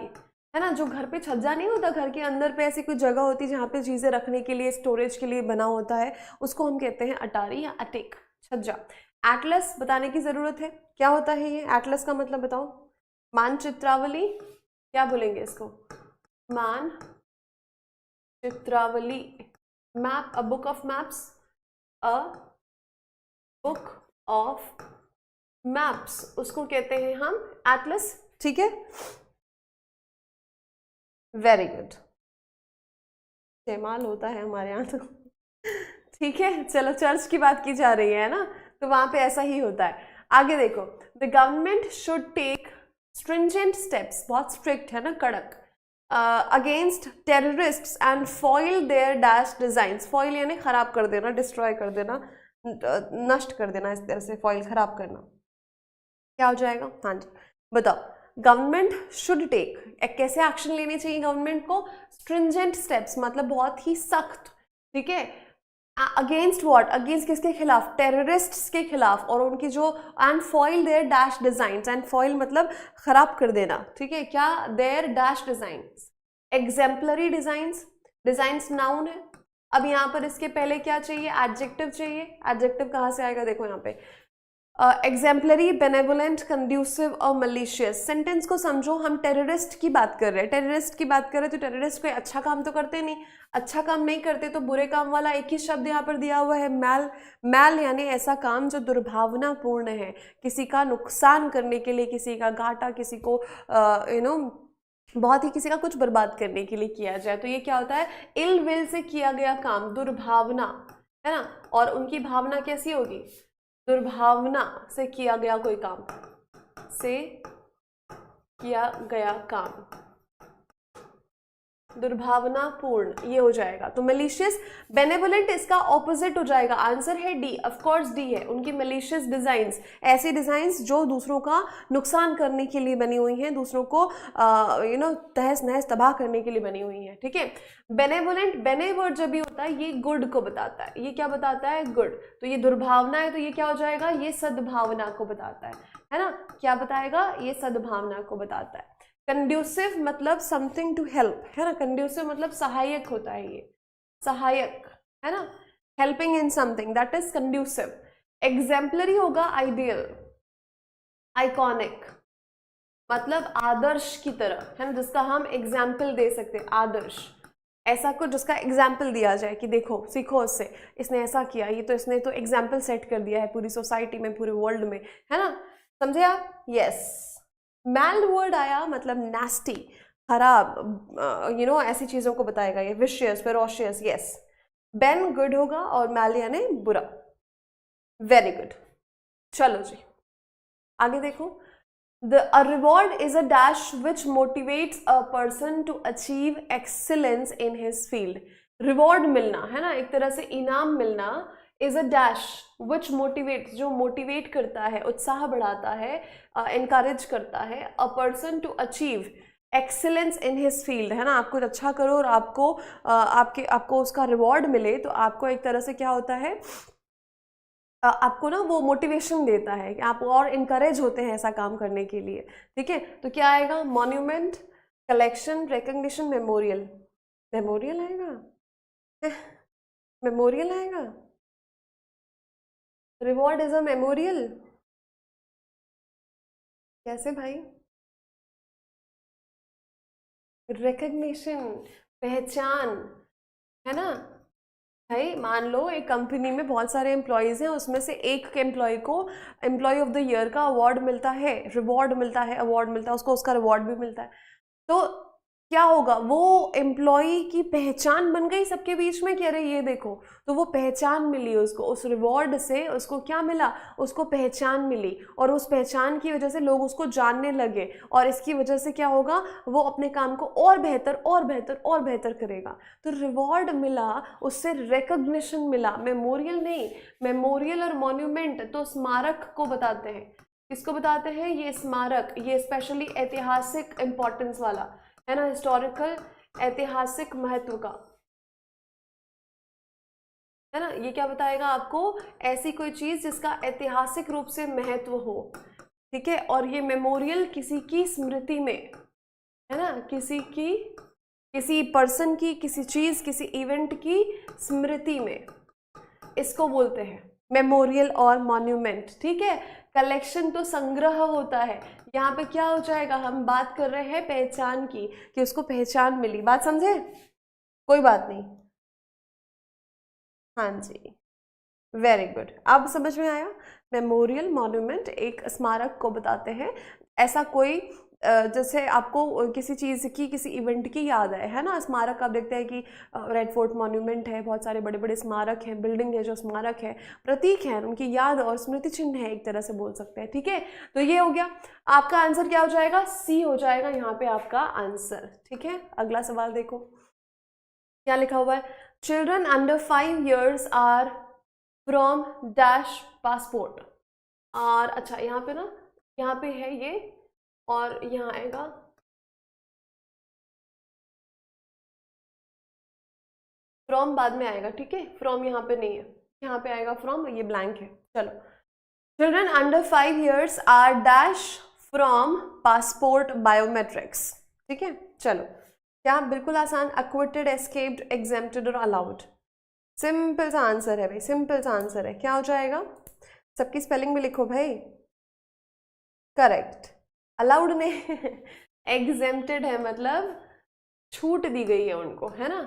है ना, जो घर पे छज्जा नहीं होता, घर के अंदर पे ऐसी कोई जगह होती है जहाँ पे चीज़ें रखने के लिए, स्टोरेज के लिए बना होता है, उसको हम कहते हैं अटारी या अटिक, छज्जा। एटलस बताने की जरूरत है, क्या होता है ये, एटलस का मतलब बताओ, मानचित्रावली, क्या बोलेंगे इसको, मानचित्रावली, map, a book of maps, a book of maps, उसको कहते हैं हम एटलस, ठीक है। वेरी गुड, इस्तेमाल होता है हमारे यहाँ तो ठीक है। चलो चर्च की बात की जा रही है ना, तो वहां पे ऐसा ही होता है। आगे देखो, the government should take stringent steps, बहुत स्ट्रिक्ट है ना, कड़क, against terrorists and foil their dash designs, foil यानी खराब कर देना, डिस्ट्रॉय कर देना, नष्ट कर देना, इस तरह से फॉइल खराब करना, क्या हो जाएगा, हाँ जी बताओ। गवर्नमेंट शुड टेक, कैसे एक्शन लेने चाहिए गवर्नमेंट को, स्ट्रिंजेंट स्टेप्स मतलब बहुत ही सख्त, ठीक है, अगेंस्ट व्हाट, अगेंस्ट किसके खिलाफ, टेररिस्ट्स के खिलाफ, और उनकी जो, and foil their dash designs, and foil मतलब खराब कर देना, ठीक है, क्या, their dash designs, exemplary designs, designs noun है, अब यहाँ पर इसके पहले क्या चाहिए, एडजेक्टिव चाहिए, एडजेक्टिव कहाँ से आएगा, देखो यहाँ पे, एग्जेम्पलरी, बेनेवोलेंट, कंड्यूसिव और मलिशियस। सेंटेंस को समझो, हम टेररिस्ट की बात कर रहे हैं, टेररिस्ट की बात कर रहे हैं, तो टेररिस्ट कोई अच्छा काम तो करते नहीं, अच्छा काम नहीं करते, तो बुरे काम वाला एक ही शब्द यहाँ पर दिया हुआ है, मैल, मैल यानी ऐसा काम जो दुर्भावनापूर्ण है, किसी का नुकसान करने के लिए, किसी का घाटा, किसी को बहुत ही किसी का कुछ बर्बाद करने के लिए किया जाए, तो ये क्या होता है, इल विल से किया गया काम, दुर्भावना, है ना, और उनकी भावना कैसी होगी, दुर्भावना से किया गया कोई काम, से किया गया काम, दुर्भावनापूर्ण, ये हो जाएगा। तो मलिशियस, बेनेवोलेंट इसका ऑपोजिट हो जाएगा, आंसर है डी, ऑफ कोर्स डी है। उनकी मलिशियस डिजाइंस, ऐसी डिजाइंस जो दूसरों का नुकसान करने के लिए बनी हुई हैं, दूसरों को तहस नहस तबाह करने के लिए बनी हुई हैं, ठीक है। बेनेवोलेंट, बेने वर्ड जब भी होता है ये गुड को बताता है, ये क्या बताता है, गुड, तो ये दुर्भावना है, तो ये क्या हो जाएगा, ये सद्भावना को बताता है ना, क्या बताएगा, ये सद्भावना को बताता है। कंड्यूसिव मतलब समथिंग टू हेल्प, है ना, कंड्यूसिव मतलब सहायक होता है, ये सहायक, है ना, helping in something, that is conducive. Exemplary होगा आइडियल, आइकॉनिक मतलब आदर्श की तरह, है ना, जिसका हम एग्जाम्पल दे सकते हैं, आदर्श, ऐसा कुछ जिसका एग्जाम्पल दिया जाए कि देखो सीखो उससे, इसने ऐसा किया, ये तो इसने तो एग्जाम्पल सेट कर दिया है पूरी सोसाइटी में, पूरे वर्ल्ड में, है ना, समझे आप, यस। मैल वर्ड आया मतलब नास्टी, खराब, ऐसी चीज़ों को बताएगा ये, vicious, ferocious, yes. Ben good होगा और मैल यानी बुरा। Very good. चलो जी आगे देखो। A reward is a dash which motivates a person to achieve excellence in his field. Reward मिलना है ना, एक तरह से इनाम मिलना, is a dash which motivates, जो मोटिवेट करता है, उत्साह बढ़ाता है, encourage करता है, a person to achieve excellence in his field, है ना। आप कुछ अच्छा करो और आपको उसका रिवॉर्ड मिले, तो आपको एक तरह से क्या होता है, आपको ना वो मोटिवेशन देता है कि आप और इनकरेज होते हैं ऐसा काम करने के लिए। ठीक है, तो क्या आएगा, monument, collection, recognition, memorial. Memorial आएगा, मेमोरियल आएगा। रिवॉर्ड इज अ मेमोरियल, कैसे भाई? रिकग्निशन, पहचान, है ना भाई। मान लो एक कंपनी में बहुत सारे एम्प्लॉयज़ हैं, उसमें से एक एम्प्लॉय को एम्प्लॉय ऑफ द ईयर का अवार्ड मिलता है, रिवॉर्ड मिलता है, अवार्ड मिलता है उसको, उसका रिवॉर्ड भी मिलता है। तो क्या होगा, वो एम्प्लॉय की पहचान बन गई सबके बीच में कि अरे ये देखो, तो वो पहचान मिली उसको, उस रिवॉर्ड से उसको क्या मिला, उसको पहचान मिली, और उस पहचान की वजह से लोग उसको जानने लगे, और इसकी वजह से क्या होगा, वो अपने काम को और बेहतर और बेहतर और बेहतर करेगा। तो रिवॉर्ड मिला, उससे रिकग्निशन मिला, मेमोरियल नहीं। मेमोरियल और मॉन्यूमेंट तो स्मारक को बताते हैं। किसको बताते हैं? ये स्मारक, ये स्पेशली ऐतिहासिक इंपॉर्टेंस वाला है ना, हिस्टोरिकल, ऐतिहासिक महत्व का, है ना। ये क्या बताएगा आपको, ऐसी कोई चीज जिसका ऐतिहासिक रूप से महत्व हो। ठीक है, और ये मेमोरियल किसी की स्मृति में, है ना, किसी पर्सन की, किसी चीज, किसी इवेंट की स्मृति में, इसको बोलते हैं मेमोरियल और मॉन्यूमेंट। ठीक है, कलेक्शन तो संग्रह होता है। यहाँ पे क्या हो जाएगा, हम बात कर रहे हैं पहचान की, कि उसको पहचान मिली। बात समझे? कोई बात नहीं, हाँ जी, वेरी गुड, अब समझ में आया। मेमोरियल, मॉन्यूमेंट एक स्मारक को बताते हैं, ऐसा कोई जैसे आपको किसी चीज़ की, किसी इवेंट की याद है ना। स्मारक आप देखते हैं कि रेड फोर्ट मॉन्यूमेंट है, बहुत सारे बड़े बड़े स्मारक हैं, बिल्डिंग है जो स्मारक है, प्रतीक है, उनकी याद और स्मृति चिन्ह है, एक तरह से बोल सकते हैं। ठीक है, तो ये हो गया आपका आंसर, क्या हो जाएगा, सी हो जाएगा यहाँ पे आपका आंसर। ठीक है, अगला सवाल देखो क्या लिखा हुआ है। Children under 5 years are from dash passport. और अच्छा यहाँ पे ना, यहाँ पे है ये, और यहाँ आएगा फ्रॉम, बाद में आएगा। ठीक है, फ्रॉम यहाँ पे नहीं है, यहाँ पे आएगा फ्रॉम, ये ब्लैंक है। चलो, children under 5 years are dash from passport biometrics. ठीक है, चलो, क्या बिल्कुल आसान, अक्विटेड, एस्केप्ड, एग्जेम्प्टेड और अलाउड। सिंपल सा आंसर है भाई, सिंपल सा आंसर है। क्या हो जाएगा, सबकी स्पेलिंग भी लिखो भाई। करेक्ट, अलाउड ने एग्जेम्प्टेड है, मतलब छूट दी गई है उनको, है ना।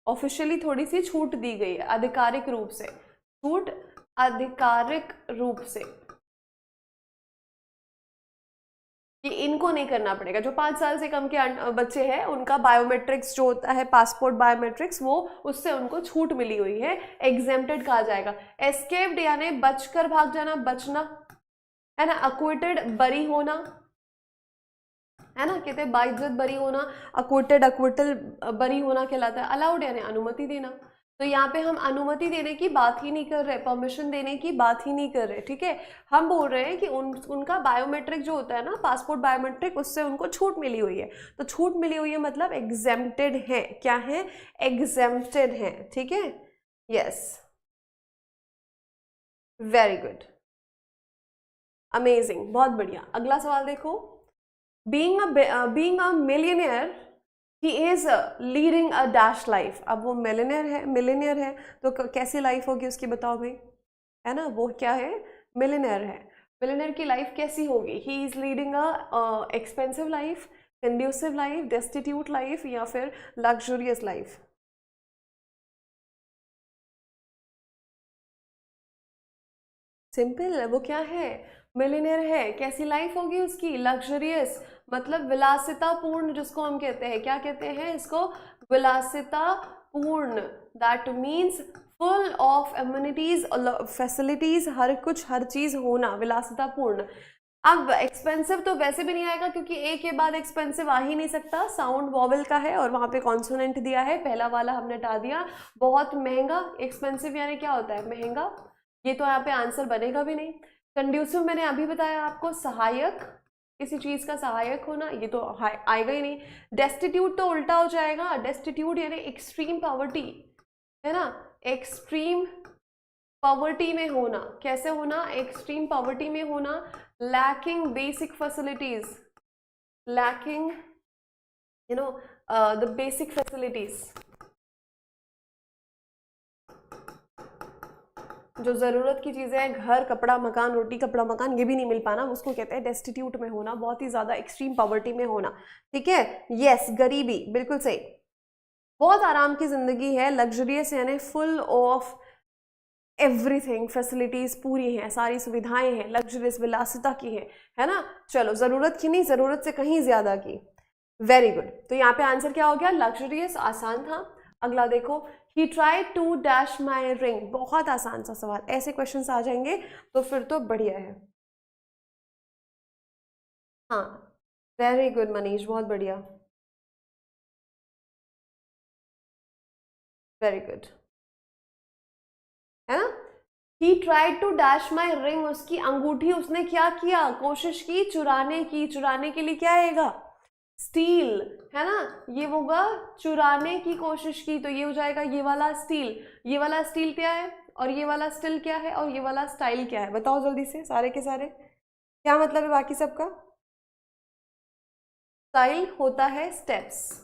ऑफिशियली थोड़ी सी छूट दी गई है, आधिकारिक रूप से छूट, आधिकारिक रूप से कि इनको नहीं करना पड़ेगा। जो 5 साल से कम के बच्चे हैं उनका बायोमेट्रिक्स जो होता है, पासपोर्ट बायोमेट्रिक्स, वो उससे उनको छूट मिली हुई है, एग्जेम्प्टेड कहा जाएगा। एस्केप्ड यानी बचकर भाग जाना, बचना, है ना। अक्विटेड बरी होना, है ना, कहते हैं बाइज्जत बरी होना, अक्विटेड, अक्विटल बरी होना कहलाता है। अलाउड यानी अनुमति देना। तो यहाँ पे हम अनुमति देने की बात ही नहीं कर रहे, परमिशन देने की बात ही नहीं कर रहे। ठीक है, हम बोल रहे हैं कि उनका बायोमेट्रिक जो होता है ना, पासपोर्ट बायोमेट्रिक, उससे उनको छूट मिली हुई है। तो छूट मिली हुई है मतलब एग्जेम्प्टेड है। क्या है, एग्जेम्प्टेड है। ठीक है, यस, वेरी गुड, अमेजिंग, बहुत बढ़िया। अगला सवाल देखो। Being a millionaire he is leading a dash life. अब वो मिलेनियर है तो कैसी लाइफ होगी उसकी, बताओ भाई, है ना। वो क्या है, मिलेनियर है। मिलेनियर की लाइफ कैसी होगी? He is leading a expensive life, conducive life, destitute life, या फिर लग्जरियस लाइफ। सिंपल है, वो क्या है, मिलियनेयर है। कैसी लाइफ होगी उसकी, लग्जरियस, मतलब विलासितापूर्ण, जिसको हम कहते हैं, क्या कहते हैं इसको, विलासितापूर्ण, that means full of amenities, facilities, हर कुछ, हर चीज होना, विलासितापूर्ण। अब एक्सपेंसिव तो वैसे भी नहीं आएगा क्योंकि ए के बाद एक्सपेंसिव आ ही नहीं सकता, साउंड वॉवल का है और वहां पे कॉन्सोनेंट दिया है, पहला वाला हमने हटा दिया। बहुत महंगा, एक्सपेंसिव यानी क्या होता है, महंगा, ये तो यहाँ पे आंसर बनेगा भी नहीं। कंड्यूसिव मैंने अभी बताया आपको, सहायक, किसी चीज का सहायक होना, ये तो आएगा ही नहीं। डेस्टिट्यूट तो उल्टा हो जाएगा, डेस्टिट्यूट यानी एक्सट्रीम पॉवर्टी, है ना, एक्सट्रीम पॉवर्टी में होना। कैसे होना, एक्सट्रीम पॉवर्टी में होना, lacking basic facilities, lacking the basic facilities, जो जरूरत की चीजें हैं, घर, कपड़ा, मकान, रोटी कपड़ा मकान, ये भी नहीं मिल पाना, उसको कहते हैं डेस्टिट्यूट में होना, बहुत ही ज्यादा एक्सट्रीम पॉवर्टी में होना। ठीक है, यस, गरीबी, बिल्कुल सही। बहुत आराम की जिंदगी है, लग्जरियस यानी फुल ऑफ एवरीथिंग, फैसिलिटीज पूरी हैं, सारी सुविधाएं हैं, लग्जरियस, विलासिता की है ना। चलो, जरूरत की नहीं, जरूरत से कहीं ज्यादा की। Very good. तो यहाँ पे आंसर क्या हो गया, लग्जरियस, आसान था। अगला देखो, he try to dash my ring, बहुत आसान सा सवाल, ऐसे क्वेश्चंस आ जाएंगे तो फिर तो बढ़िया है। हाँ, वेरी गुड मनीष, बहुत बढ़िया, वेरी गुड, है ना। He tried to dash my ring, उसकी अंगूठी उसने क्या किया, कोशिश की चुराने की। चुराने के लिए क्या आएगा, स्टील, है ना, ये होगा चुराने की कोशिश की, तो ये हो जाएगा ये वाला स्टील। ये वाला स्टील क्या है और ये वाला स्टील क्या है और ये वाला स्टाइल क्या है, बताओ जल्दी से, सारे के सारे क्या मतलब है बाकी सबका। स्टाइल होता है स्टेप्स,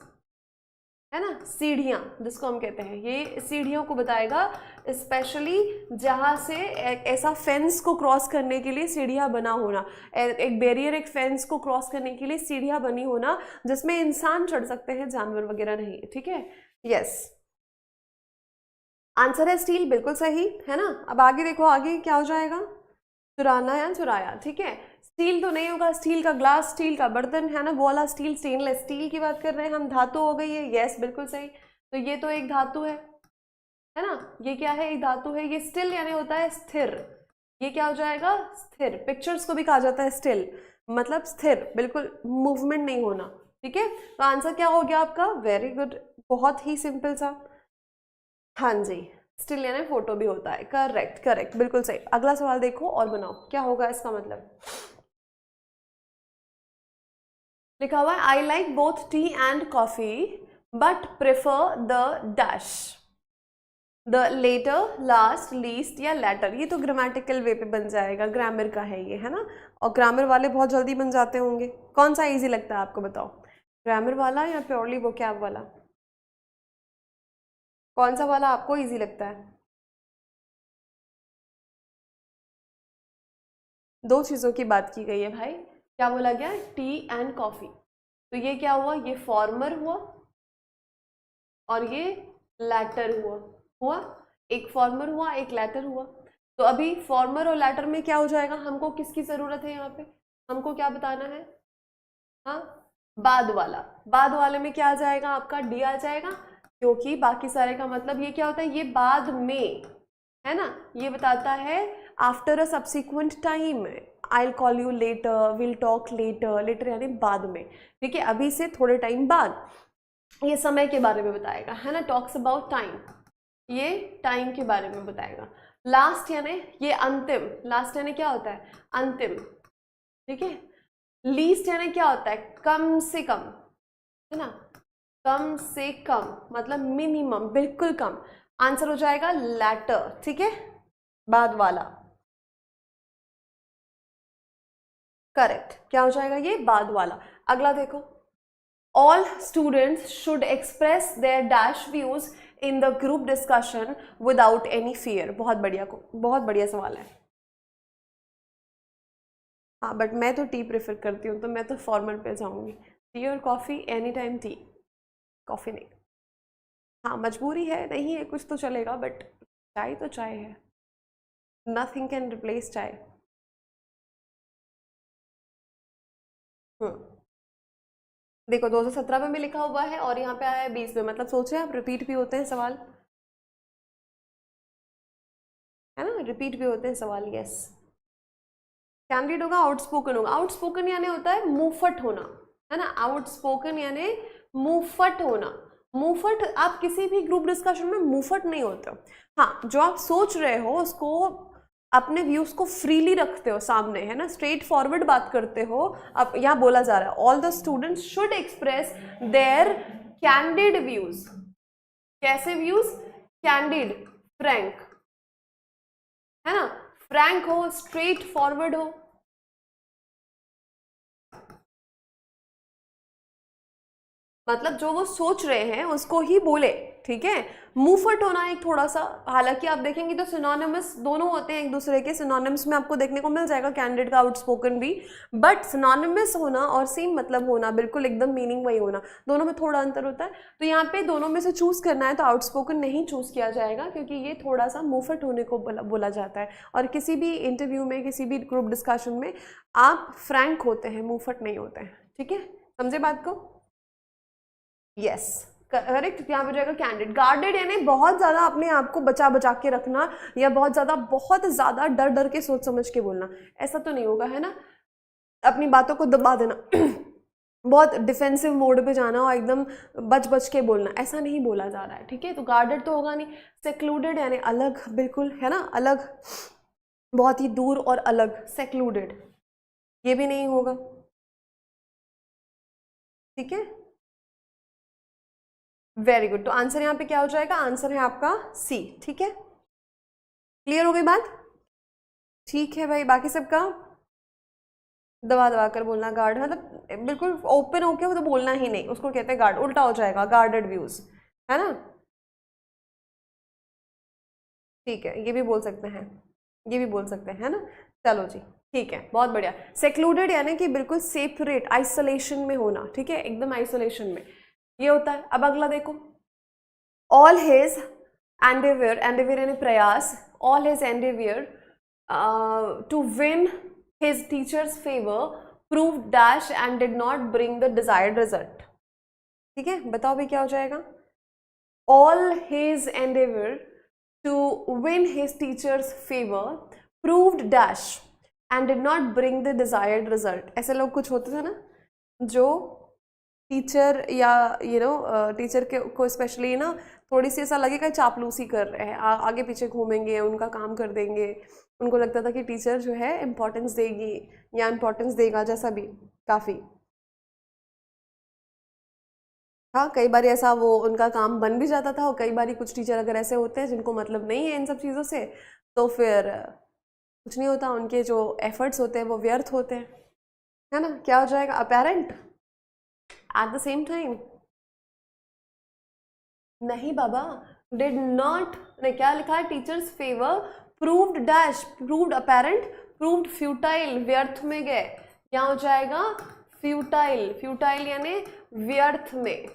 है ना, सीढ़ियां जिसको हम कहते हैं, ये सीढ़ियों को बताएगा, स्पेशली जहां से ऐसा फेंस को क्रॉस करने के लिए सीढ़ियां बना होना, एक बैरियर, एक फेंस को क्रॉस करने के लिए सीढ़ियां बनी होना, जिसमें इंसान चढ़ सकते हैं, जानवर वगैरह नहीं। ठीक है, यस, आंसर है स्टील, बिल्कुल सही, है ना। अब आगे देखो, आगे क्या हो जाएगा, चुराना या चुराया। ठीक है, स्टील तो नहीं होगा, स्टील का ग्लास, स्टील का बर्तन, है ना, वो वाला स्टील, स्टेनलेस स्टील की बात कर रहे हैं हम। धातु हो गई है, यस, बिल्कुल सही। तो ये तो एक धातु है ना, ये क्या है, एक धातु है। ये स्टिल यानी होता है स्थिर, ये क्या हो जाएगा, स्थिर। पिक्चर्स को भी कहा जाता है स्टिल, मतलब स्थिर, बिल्कुल मूवमेंट नहीं होना। ठीक है, तो आंसर क्या हो गया आपका, वेरी गुड, बहुत ही सिंपल सा। हाँ जी, स्टिल यानी फोटो भी होता है, करेक्ट करेक्ट, बिल्कुल सही। अगला सवाल देखो और बनाओ, क्या होगा इसका मतलब। लिखा हुआ है, I like both tea and coffee but prefer the dash, the latter, last, least या लेटर। ये तो ग्रामेटिकल वे पे बन जाएगा, ग्रामर का है ये, है ना, और ग्रामर वाले बहुत जल्दी बन जाते होंगे। कौन सा इजी लगता है आपको, बताओ, ग्रामर वाला या प्योरली वोकैब वाला, कौन सा वाला आपको इजी लगता है। दो चीज़ों की बात की गई है भाई, क्या बोला गया, टी एंड कॉफी। तो ये क्या हुआ, ये फॉर्मर हुआ और ये लैटर हुआ, एक फॉर्मर हुआ, एक लैटर हुआ। तो अभी फॉर्मर और लैटर में क्या हो जाएगा, हमको किसकी जरूरत है यहाँ पे, हमको क्या बताना है, हाँ, बाद वाला। बाद वाले में क्या आ जाएगा, आपका डी आ जाएगा, क्योंकि बाकी सारे का मतलब ये क्या होता है, ये बाद में, है ना, ये बताता है after a subsequent time, I will call you later, will talk later, later यानी बाद में। ठीक है, अभी से थोड़े टाइम बाद, ये समय के बारे में बताएगा, है ना, टॉक्स अबाउट टाइम, ये टाइम के बारे में बताएगा। लास्ट यानी ये अंतिम, लास्ट यानी क्या होता है, अंतिम। ठीक है, लीस्ट यानी क्या होता है, कम से कम, है ना, कम से कम मतलब मिनिमम, बिल्कुल कम। आंसर हो जाएगा लैटर। ठीक है, बाद वाला, करेक्ट, क्या हो जाएगा ये, बाद वाला। अगला देखो, all students should express their dash views in the group discussion without any fear. बहुत बढ़िया, को बहुत बढ़िया सवाल है। हाँ, बट मैं तो टी प्रेफर करती हूँ, तो मैं तो फॉर्मल पे जाऊंगी, टी और coffee, any time T, coffee नहीं। हाँ, मजबूरी है, नहीं है कुछ तो चलेगा, बट चाय तो चाय है, नथिंग कैन रिप्लेस चाय। देखो 217 में भी लिखा हुआ है और यहाँ पे आया है 20 में, मतलब सोचे आप, रिपीट भी होते हैं सवाल। है ना, रिपीट भी होते हैं सवाल, यस। कैंडिड होगा, आउटस्पोकन होगा। आउटस्पोकन यानी होता है मुंहफट होना, है ना, आउटस्पोकन यानी मुंहफट होना। मुंहफट, आप किसी भी ग्रुप डिस्कशन में मुंहफट नहीं होते हो। हाँ, जो आप सोच रहे हो उसको, अपने व्यूज को फ्रीली रखते हो सामने, है ना, स्ट्रेट फॉरवर्ड बात करते हो। अब यहाँ बोला जा रहा है all the students should express their candid views. कैसे व्यूज? कैंडिड, फ्रैंक, है ना, फ्रैंक हो, स्ट्रेट फॉरवर्ड हो। मतलब जो वो सोच रहे हैं उसको ही बोले, ठीक है। मुंहफट होना एक थोड़ा सा, हालांकि आप देखेंगे तो सिनोनिमस दोनों होते हैं एक दूसरे के, सिनोनिमस में आपको देखने को मिल जाएगा कैंडिड का, आउटस्पोकन भी, बट सिनोनिमस होना और सेम मतलब होना, बिल्कुल एकदम मीनिंग वही होना, दोनों में थोड़ा अंतर होता है। तो यहाँ पे दोनों में से चूज करना है तो आउटस्पोकन नहीं चूज किया जाएगा, क्योंकि ये थोड़ा सा मुंहफट होने को बोला जाता है। और किसी भी इंटरव्यू में, किसी भी ग्रुप डिस्कशन में आप फ्रैंक होते हैं, मुंहफट नहीं होते हैं, ठीक है, समझे बात को? Yes, correct. यहाँ पे जाएगा कैंडिड। गार्डेड यानी बहुत ज़्यादा अपने आप को बचा बचा के रखना, या बहुत ज़्यादा डर डर के सोच समझ के बोलना, ऐसा तो नहीं होगा, है ना, अपनी बातों को दबा देना बहुत डिफेंसिव मोड पे जाना और एकदम बच बच के बोलना, ऐसा नहीं बोला जा रहा है, ठीक है। तो गार्डेड तो होगा नहीं। सेक्लूडेड यानी अलग, बिल्कुल, है ना, अलग, बहुत ही दूर और अलग, सेक्लूडेड, ये भी नहीं होगा, ठीक है। Very good. तो आंसर यहाँ पे क्या हो जाएगा? आंसर है आपका सी, ठीक है। क्लियर हो गई बात? ठीक है भाई, बाकी सबका दबा दबा कर बोलना गार्ड, मतलब बिल्कुल ओपन होके वो तो बोलना ही नहीं, उसको कहते हैं गार्ड, उल्टा हो जाएगा गार्डेड व्यूज, है ना, ठीक है, ये भी बोल सकते हैं, ये भी बोल सकते हैं, है ना। चलो जी, ठीक है, बहुत बढ़िया। सेक्लूडेड यानी कि बिल्कुल सेपरेट, आइसोलेशन में होना, ठीक है, एकदम आइसोलेशन में, ये होता है। अब अगला देखो, ऑल हिज एंडेवियर, एंडेवियर यानी प्रयास, all his endeavour to win his teachers favour prove dash and did not bring the desired result, ठीक है। बताओ भी क्या हो जाएगा? All his endeavour to win his teachers favour proved dash and did not bring the desired result. ऐसे लोग कुछ होते थे ना, जो टीचर या टीचर के को स्पेशली ना थोड़ी सी ऐसा लगेगा चापलूसी कर रहे हैं, आगे पीछे घूमेंगे, उनका काम कर देंगे, उनको लगता था कि टीचर जो है इम्पोर्टेंस देगी या इम्पोर्टेंस देगा, जैसा भी, काफ़ी, हाँ, कई बार ऐसा वो उनका काम बन भी जाता था। और कई बार कुछ टीचर अगर ऐसे होते हैं जिनको मतलब नहीं है इन सब चीज़ों से, तो फिर कुछ नहीं होता, उनके जो एफर्ट्स होते हैं वो व्यर्थ होते हैं, है ना। क्या हो जाएगा? Apparent at the same time, नहीं बाबा, डिड नॉट, ने क्या लिखा है? Teachers favour proved dash, proved apparent, proved futile, व्यर्थ में गए, क्या हो जाएगा? फ्यूटाइल, फ्यूटाइल यानी व्यर्थ में,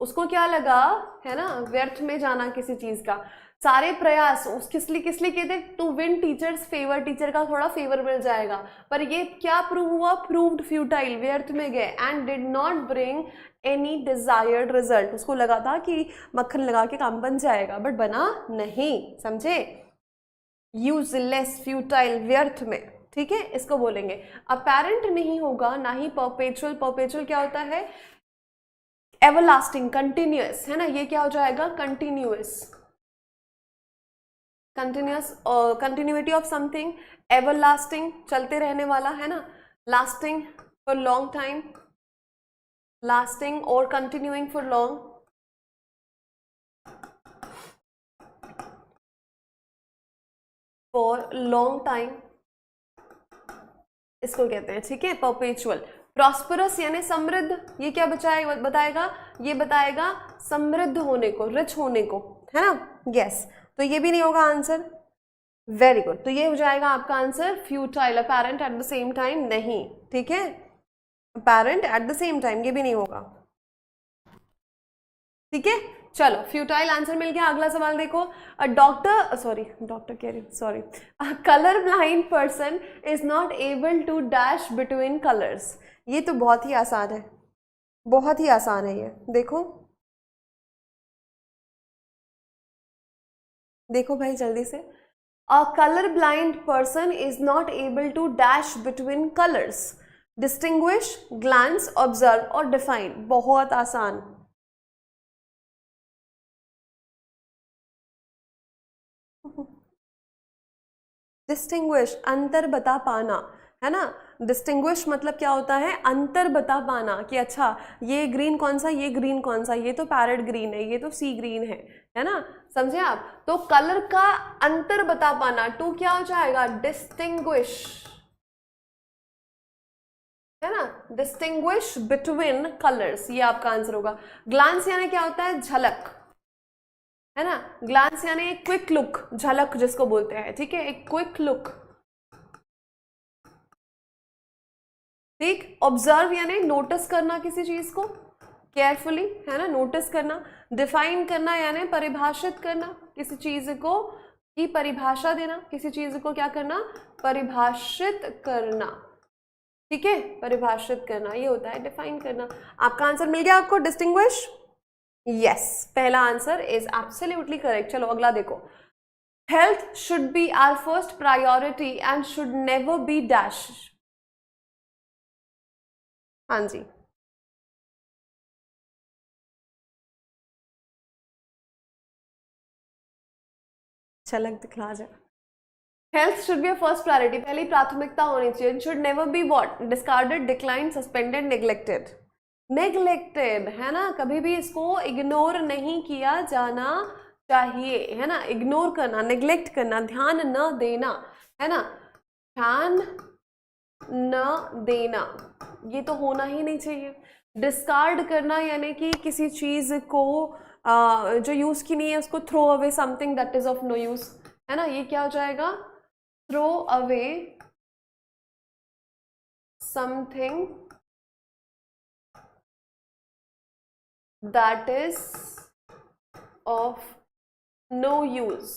उसको क्या लगा, है ना, व्यर्थ में जाना किसी चीज का, सारे प्रयास उस किस लिए कहते, to win teachers favour, teacher का थोड़ा फेवर मिल जाएगा, पर ये क्या प्रूव हुआ? प्रूव्ड फ्यूटाइल, व्यर्थ में गए, and did not bring any desired result, उसको लगा था कि मक्खन लगा के काम बन जाएगा, बट बना नहीं, समझे। यूजलेस, फ्यूटाइल, व्यर्थ में, ठीक है, इसको बोलेंगे। अपेरेंट नहीं होगा, ना ही परपेचुअल, परपेचुअल क्या होता है? एवरलास्टिंग, कंटिन्यूअस, है ना, ये क्या हो जाएगा? Continuous, continuous, continuity of something, everlasting, चलते रहने वाला, है ना, lasting for long time, lasting और continuing for long, for long time, इसको कहते हैं, ठीक है, परपेचुअल। प्रॉस्परस यानी समृद्ध, ये क्या बताएगा? ये बताएगा समृद्ध होने को, रिच होने को, है ना, यस। तो ये भी नहीं होगा आंसर। वेरी गुड, तो ये हो जाएगा आपका answer futile, apparent at the same time नहीं, ठीक है, apparent at the same time, ये भी नहीं होगा, ठीक है। चलो, फ्यूटाइल आंसर मिल गया। अगला सवाल देखो, डॉक्टर कह रही, sorry, colour blind person is not able to dash between colours. ये तो बहुत ही आसान है, बहुत ही आसान है ये, देखो देखो भाई जल्दी से, A color blind person is not able to dash between colors. Distinguish, glance, observe और define. बहुत आसान. डिस्टिंग्विश, अंतर बता पाना, है ना. डिस्टिंग्विश मतलब क्या होता है, अंतर बता पाना कि अच्छा ये ग्रीन कौन सा, ये ग्रीन कौन सा, ये तो पैरेट ग्रीन है, ये तो सी ग्रीन है ना. समझे आप. तो कलर का अंतर बता पाना, टू क्या हो जाएगा, डिस्टिंग्विश, है ना. डिस्टिंग्विश बिटवीन कलर्स, ये आपका आंसर होगा. ग्लांस यानी क्या होता है, झलक, है ना. ग्लांस यानी एक क्विक लुक, झलक जिसको बोलते हैं, ठीक है, एक क्विक लुक. ठीक. ऑब्जर्व यानी नोटिस करना किसी चीज को केयरफुली, है ना, नोटिस करना. डिफाइन करना यानी परिभाषित करना किसी चीज को, की परिभाषा देना, किसी चीज को क्या करना, परिभाषित करना. ठीक है, परिभाषित करना ये होता है डिफाइन करना. आपका आंसर मिल गया आपको, डिस्टिंग्विश. यस, पहला आंसर इज एब्सोल्युटली करेक्ट. चलो अगला देखो. Health should be our first priority and should never be dash. हाँ जी, झलक दिखला जा. Health should be first priority, पहली प्राथमिकता होनी चाहिए. Should never be what, discarded, decline, suspended, neglected. Neglected, है ना, कभी भी इसको इग्नोर नहीं किया जाना चाहिए, है ना. इग्नोर करना, नेग्लेक्ट करना, ध्यान न देना, है ना, ध्यान न देना, ये तो होना ही नहीं चाहिए. डिस्कार्ड करना यानी कि किसी चीज को जो यूज की नहीं है उसको throw away, something that is of no use, है ना. ये क्या हो जाएगा, throw away something that is of no use,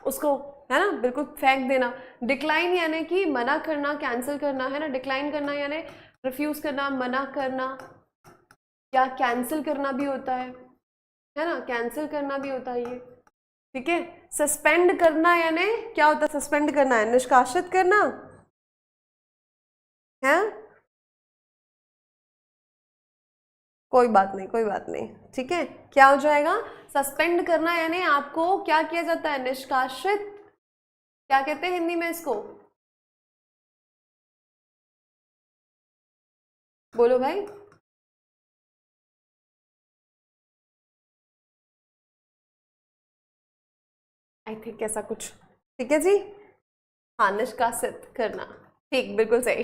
उसको, है ना, बिल्कुल फेंक देना. डिक्लाइन यानी कि मना करना, कैंसिल करना, है ना. डिक्लाइन करना यानी रिफ्यूज करना, मना करना, या कैंसिल करना भी होता है ना, कैंसिल करना भी होता है ये. ठीक है. सस्पेंड करना यानी क्या होता है, सस्पेंड करना है निष्कासित करना, है. कोई बात नहीं, कोई बात नहीं, ठीक है. क्या हो जाएगा, सस्पेंड करना यानी आपको क्या किया जाता है, निष्कासित. क्या कहते हैं हिंदी में इसको, बोलो भाई. आई थिंक ऐसा कुछ. ठीक है जी. हाँ, निष्कासित करना, ठीक, बिल्कुल सही,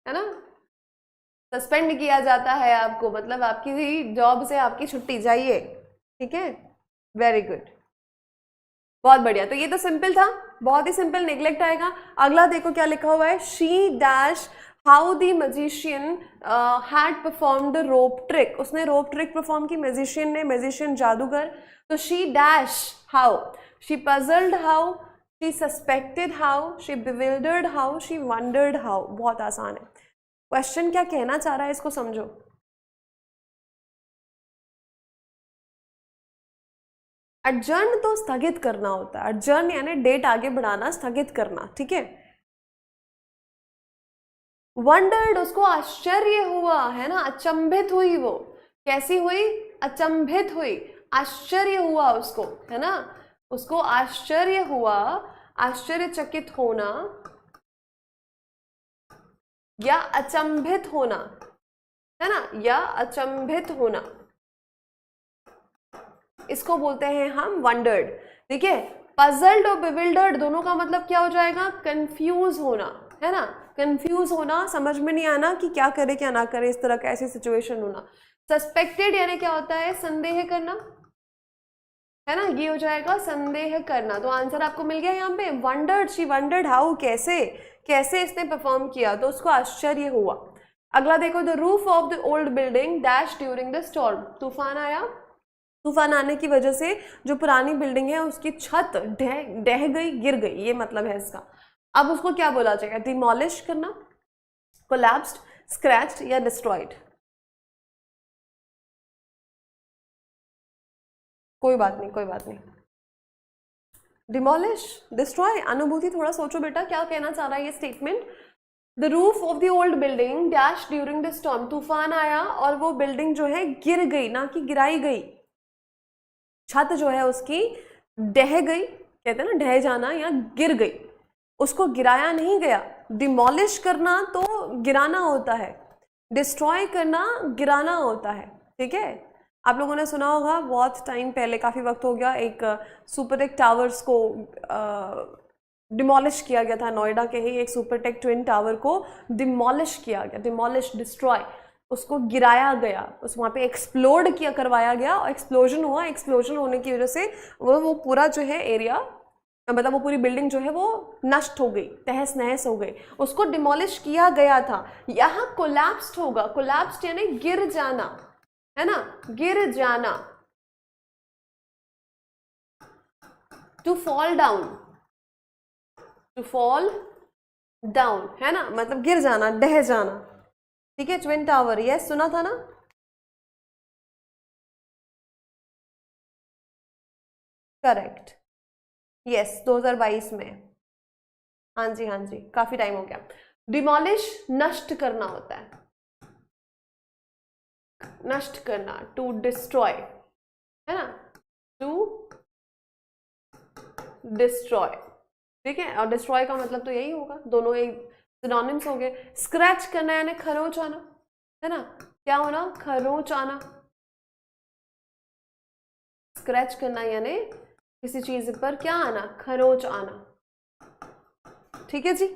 है ना. सस्पेंड किया जाता है आपको, मतलब आपकी जॉब से आपकी छुट्टी, जाइए. ठीक है, वेरी गुड, बहुत बढ़िया. तो ये तो सिंपल था, बहुत ही सिंपल. नेग्लेक्ट आएगा. अगला देखो क्या लिखा हुआ है, she dash how the magician had perform the rope trick. उसने रोप ट्रिक परफॉर्म की, मैजिशियन ने, मैजिशियन जादूगर. तो she dash how, she puzzled how, she suspected how, she bewildered how, she wondered how. बहुत आसान है. क्वेश्चन क्या कहना चाह रहा है इसको समझो. एडजर्न तो स्थगित करना होता है. एडजर्न यानी डेट आगे बढ़ाना, स्थगित करना. ठीक है. वंडर्ड, उसको आश्चर्य हुआ, है ना, अचंभित हुई. वो कैसी हुई, अचंभित हुई, आश्चर्य हुआ उसको, है ना, उसको आश्चर्य हुआ, आश्चर्यचकित होना या अचंभित होना, है ना, या अचंभित होना, इसको बोलते हैं हम वंडर्ड. ठीक है. पजल्ड और बिविल्डर्ड दोनों का मतलब क्या हो जाएगा, कंफ्यूज होना, है ना, कंफ्यूज होना, समझ में नहीं आना कि क्या करे क्या ना करे, इस तरह का ऐसी सिचुएशन होना. सस्पेक्टेड यानी क्या होता है, संदेह करना, है ना, ये हो जाएगा संदेह करना. तो आंसर आपको मिल गया यहाँ पे. वंडर्ड, शी वंडर्ड हाउ, कैसे, कैसे इसने परफॉर्म किया, तो उसको आश्चर्य हुआ. अगला देखो, the roof of the old building dash during the storm. तूफान आया, तूफान आने की वजह से जो पुरानी बिल्डिंग है उसकी छत ढह गई, गिर गई, ये मतलब है इसका. अब उसको क्या बोला जाएगा, डिमोलिश करना, कोलैप्स्ड, स्क्रैच्ड या डिस्ट्रॉयड. कोई बात नहीं, कोई बात नहीं. Demolish, destroy. अनुभूति थोड़ा सोचो बेटा, क्या कहना चाह रहा है ये statement? The roof of the old building dash during the storm, तूफान आया और वो बिल्डिंग जो है गिर गई, ना कि गिराई गई। छत जो है उसकी ढह गई, कहते हैं ना ढह जाना, या गिर गई, उसको गिराया नहीं गया। डिमोलिश करना तो गिराना होता है, डिस्ट्रॉय करना गिराना होता है, ठीक है। आप लोगों ने सुना होगा बहुत टाइम पहले, काफ़ी वक्त हो गया, एक सुपरटेक टावर्स को डिमोलिश किया गया था। नोएडा के ही एक सुपरटेक ट्विन टावर को डिमोलिश किया गया, डिमोलिश, डिस्ट्रॉय, उसको गिराया गया, उस वहाँ पे एक्सप्लोड किया, करवाया गया, और एक्सप्लोजन हुआ। एक्सप्लोजन होने की वजह से वो पूरा जो है एरिया, मतलब वो पूरी बिल्डिंग जो है वो नष्ट हो गई, तहस नहस हो गई, उसको डिमोलिश किया गया था। यहाँ कोलैप्स्ड होगा, कोलैप्स्ड यानी गिर जाना, है ना, गिर जाना। To fall down, to fall down, है ना, मतलब गिर जाना, ढह जाना, ठीक है। ट्विन टावर, यस सुना था ना? करेक्ट, यस 2022 में। हाँ जी हाँ जी, काफी टाइम हो गया। डिमोलिश नष्ट करना होता है, नष्ट करना, टू डिस्ट्रॉय, है ना, टू डिस्ट्रॉय, ठीक है। और डिस्ट्रॉय का मतलब तो यही होगा, दोनों एक सिनोनिम्स हो गए। स्क्रैच करना यानी खरोच आना, है ना, क्या होना, खरोच आना। स्क्रैच करना यानी किसी चीज पर क्या आना, खरोच आना, ठीक है जी,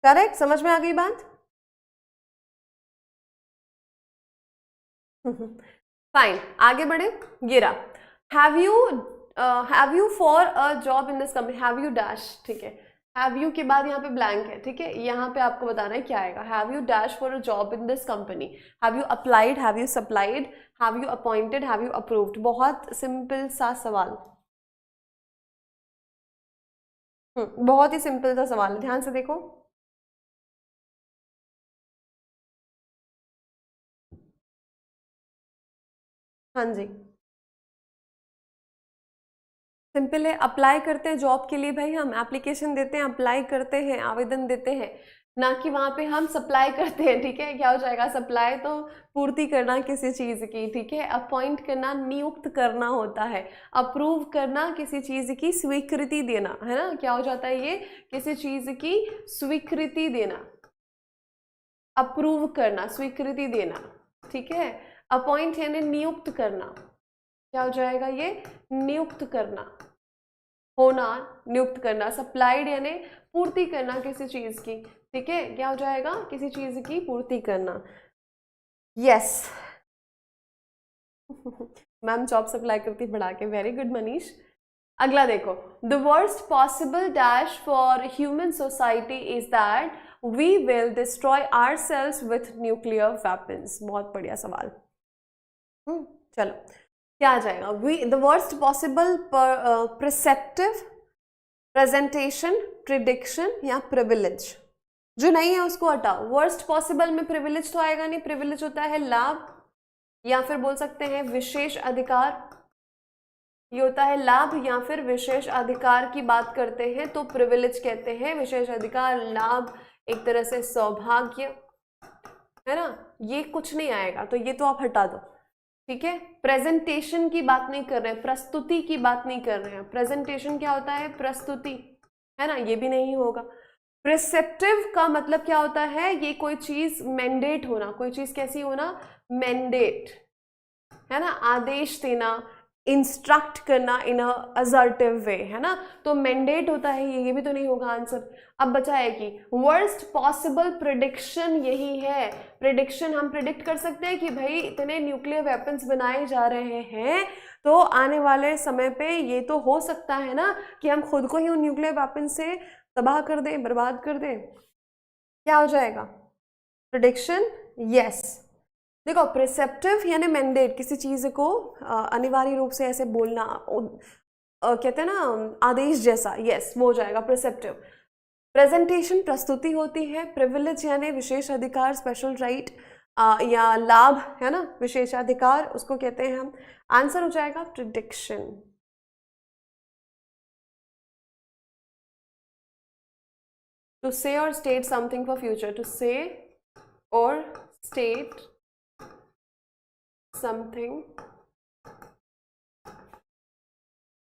करेक्ट। समझ में आ गई बात? फाइन, आगे बढ़े। गिरा, have you for a job in this company, have you dash, ठीक है। हैव यू के बाद यहाँ पे ब्लैंक है, ठीक है, यहाँ पे आपको बताना है क्या आएगा। Have you dash for a job in this company, have you applied, have you supplied, have you appointed, have you approved. बहुत सिंपल सा सवाल, बहुत ही सिंपल सा सवाल है, ध्यान से देखो। हाँ जी, सिंपल है। अप्लाई करते हैं जॉब के लिए भाई, हम एप्लीकेशन देते हैं, अप्लाई करते हैं, आवेदन देते हैं, ना कि वहां पे हम सप्लाई करते हैं, ठीक है। क्या हो जाएगा, सप्लाई तो पूर्ति करना किसी चीज की, ठीक है। अपॉइंट करना नियुक्त करना होता है, अप्रूव करना किसी चीज की स्वीकृति देना, है ना, क्या हो जाता है ये, किसी चीज की स्वीकृति देना, अप्रूव करना, स्वीकृति देना, ठीक है। अपॉइंट यानी नियुक्त करना, क्या हो जाएगा ये, नियुक्त करना, होना, नियुक्त करना। सप्लाइड यानी पूर्ति करना किसी चीज की, ठीक है, क्या हो जाएगा, किसी चीज की पूर्ति करना, यस। मैम जॉब सप्लाई करती बढ़ा के, वेरी गुड मनीष। अगला देखो, the worst possible dash for human society is that we will destroy ourselves with nuclear weapons. बहुत बढ़िया सवाल। चलो क्या आ जाएगा, we the worst possible preceptive, presentation, prediction या प्रिविलेज। जो नहीं है उसको हटाओ। वर्स्ट पॉसिबल में प्रिविलेज तो आएगा नहीं, प्रिविलेज होता है लाभ, या फिर बोल सकते हैं विशेष अधिकार, ये होता है लाभ या फिर विशेष अधिकार की बात करते हैं तो प्रिविलेज कहते हैं। विशेष अधिकार, लाभ, एक तरह से सौभाग्य, है ना, ये कुछ नहीं आएगा, तो ये तो आप हटा दो, ठीक है। प्रेजेंटेशन की बात नहीं कर रहे हैं, प्रस्तुति की बात नहीं कर रहे हैं। प्रेजेंटेशन क्या होता है, प्रस्तुति, है ना, ये भी नहीं होगा। प्रिसेप्टिव का मतलब क्या होता है, ये कोई चीज मैंडेट होना, कोई चीज कैसी होना, मैंडेट, है ना, आदेश देना, इंस्ट्रक्ट करना इन अ असर्टिव वे, है ना, तो मैंडेट होता है ये भी तो नहीं होगा आंसर। अब बचा है कि वर्स्ट पॉसिबल प्रिडिक्शन, यही है प्रिडिक्शन। हम प्रिडिक्ट कर सकते हैं कि भाई इतने न्यूक्लियर वेपन्स बनाए जा रहे हैं तो आने वाले समय पे ये तो हो सकता है ना कि हम खुद को ही उन न्यूक्लियर वेपन से तबाह कर दें, बर्बाद कर दें। क्या हो जाएगा, प्रिडिक्शन, यस। देखो प्रिसेप्टिव यानी मैंडेट, किसी चीज को अनिवार्य रूप से ऐसे बोलना, कहते हैं ना आदेश जैसा, यस वो हो जाएगा प्रिसेप्टिव। प्रेजेंटेशन प्रस्तुति होती है। प्रिविलेज यानी विशेष अधिकार, स्पेशल राइट। या लाभ, है ना, विशेषाधिकार, उसको कहते हैं हम। आंसर हो जाएगा prediction. To say or state something for future, to say or state something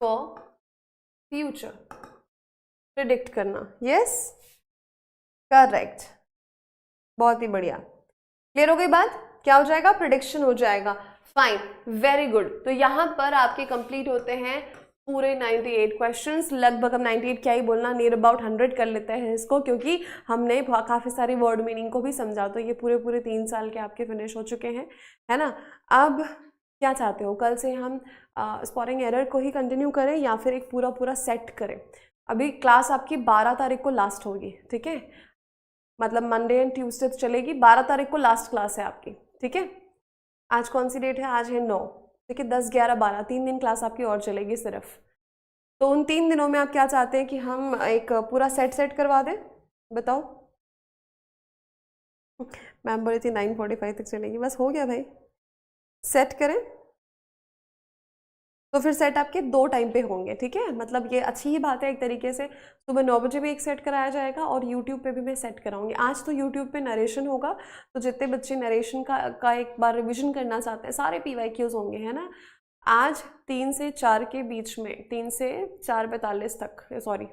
for future, predict करना। यस, करेक्ट, बहुत ही बढ़िया। क्लियर हो गई बात? क्या हो जाएगा? प्रिडिक्शन हो जाएगा। Fine, very good. तो यहाँ पर आपके कंप्लीट होते हैं पूरे 98 क्वेश्चंस। लगभग हम 98 क्या ही बोलना, नियर अबाउट 100 कर लेते हैं इसको, क्योंकि हमने काफ़ी सारी वर्ड मीनिंग को भी समझा। तो ये पूरे 3 साल के आपके फिनिश हो चुके हैं, है ना। अब क्या चाहते हो, कल से हम स्पॉटिंग एरर को ही कंटिन्यू करें या फिर एक पूरा सेट करें? अभी क्लास आपकी 12 तारीख को लास्ट होगी, ठीक है, मतलब मंडे एंड ट्यूसडे चलेगी। 12 तारीख को लास्ट क्लास है आपकी, ठीक है। आज कौन सी डेट है? आज है 9, ठीक है। 10, 11, 12 3 दिन क्लास आपकी और चलेगी सिर्फ। तो उन 3 दिनों में आप क्या चाहते हैं कि हम एक पूरा सेट करवा दें? बताओ। मैम बोली थी 9:45 तक चलेगी, बस हो गया भाई, सेट करें। तो फिर सेट आपके 2 टाइम पे होंगे, ठीक है। मतलब ये अच्छी ही बात है एक तरीके से। सुबह 9 बजे भी एक सेट कराया जाएगा और यूट्यूब पे भी मैं सेट कराऊंगी। आज तो यूट्यूब पे नरेशन होगा, तो जितने बच्चे नरेशन का एक बार रिविजन करना चाहते हैं, सारे PYQs होंगे, है ना। आज 3 से 4 के बीच में, 3 से 4:45 तक, सॉरी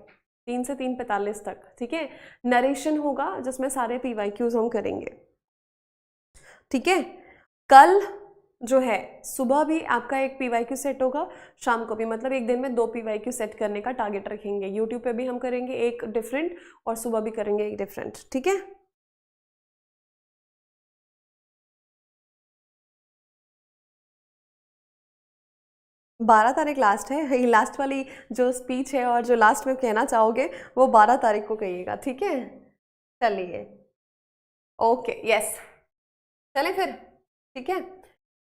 3 से 3:45 तक, ठीक है, नरेशन होगा जिसमें सारे PYQs हम करेंगे, ठीक है। कल जो है सुबह भी आपका एक PYQ सेट होगा, शाम को भी, मतलब एक दिन में 2 PYQ सेट करने का टारगेट रखेंगे। यूट्यूब पे भी हम करेंगे एक डिफरेंट और सुबह भी करेंगे एक डिफरेंट, ठीक है। बारह तारीख लास्ट है, ये लास्ट वाली जो स्पीच है और जो लास्ट में कहना चाहोगे वो 12 तारीख को कहिएगा, ठीक है। चलिए, ओके, यस, चलें फिर, ठीक है।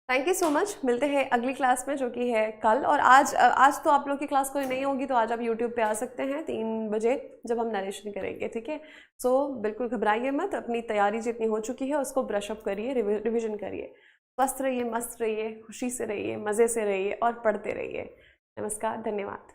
Thank you so much. मिलते हैं अगली क्लास में जो कि है कल। और आज तो आप लोग की क्लास कोई नहीं होगी, तो आज आप यूट्यूब पे आ सकते हैं 3 बजे जब हम नरेशन करेंगे, ठीक है। सो बिल्कुल घबराइए मत, अपनी तैयारी जितनी हो चुकी है उसको ब्रशअप करिए, रिविजन करिए। स्वस्थ रहिए, मस्त रहिए, खुशी से रहिए, मज़े से रहिए और पढ़ते रहिए। नमस्कार, धन्यवाद।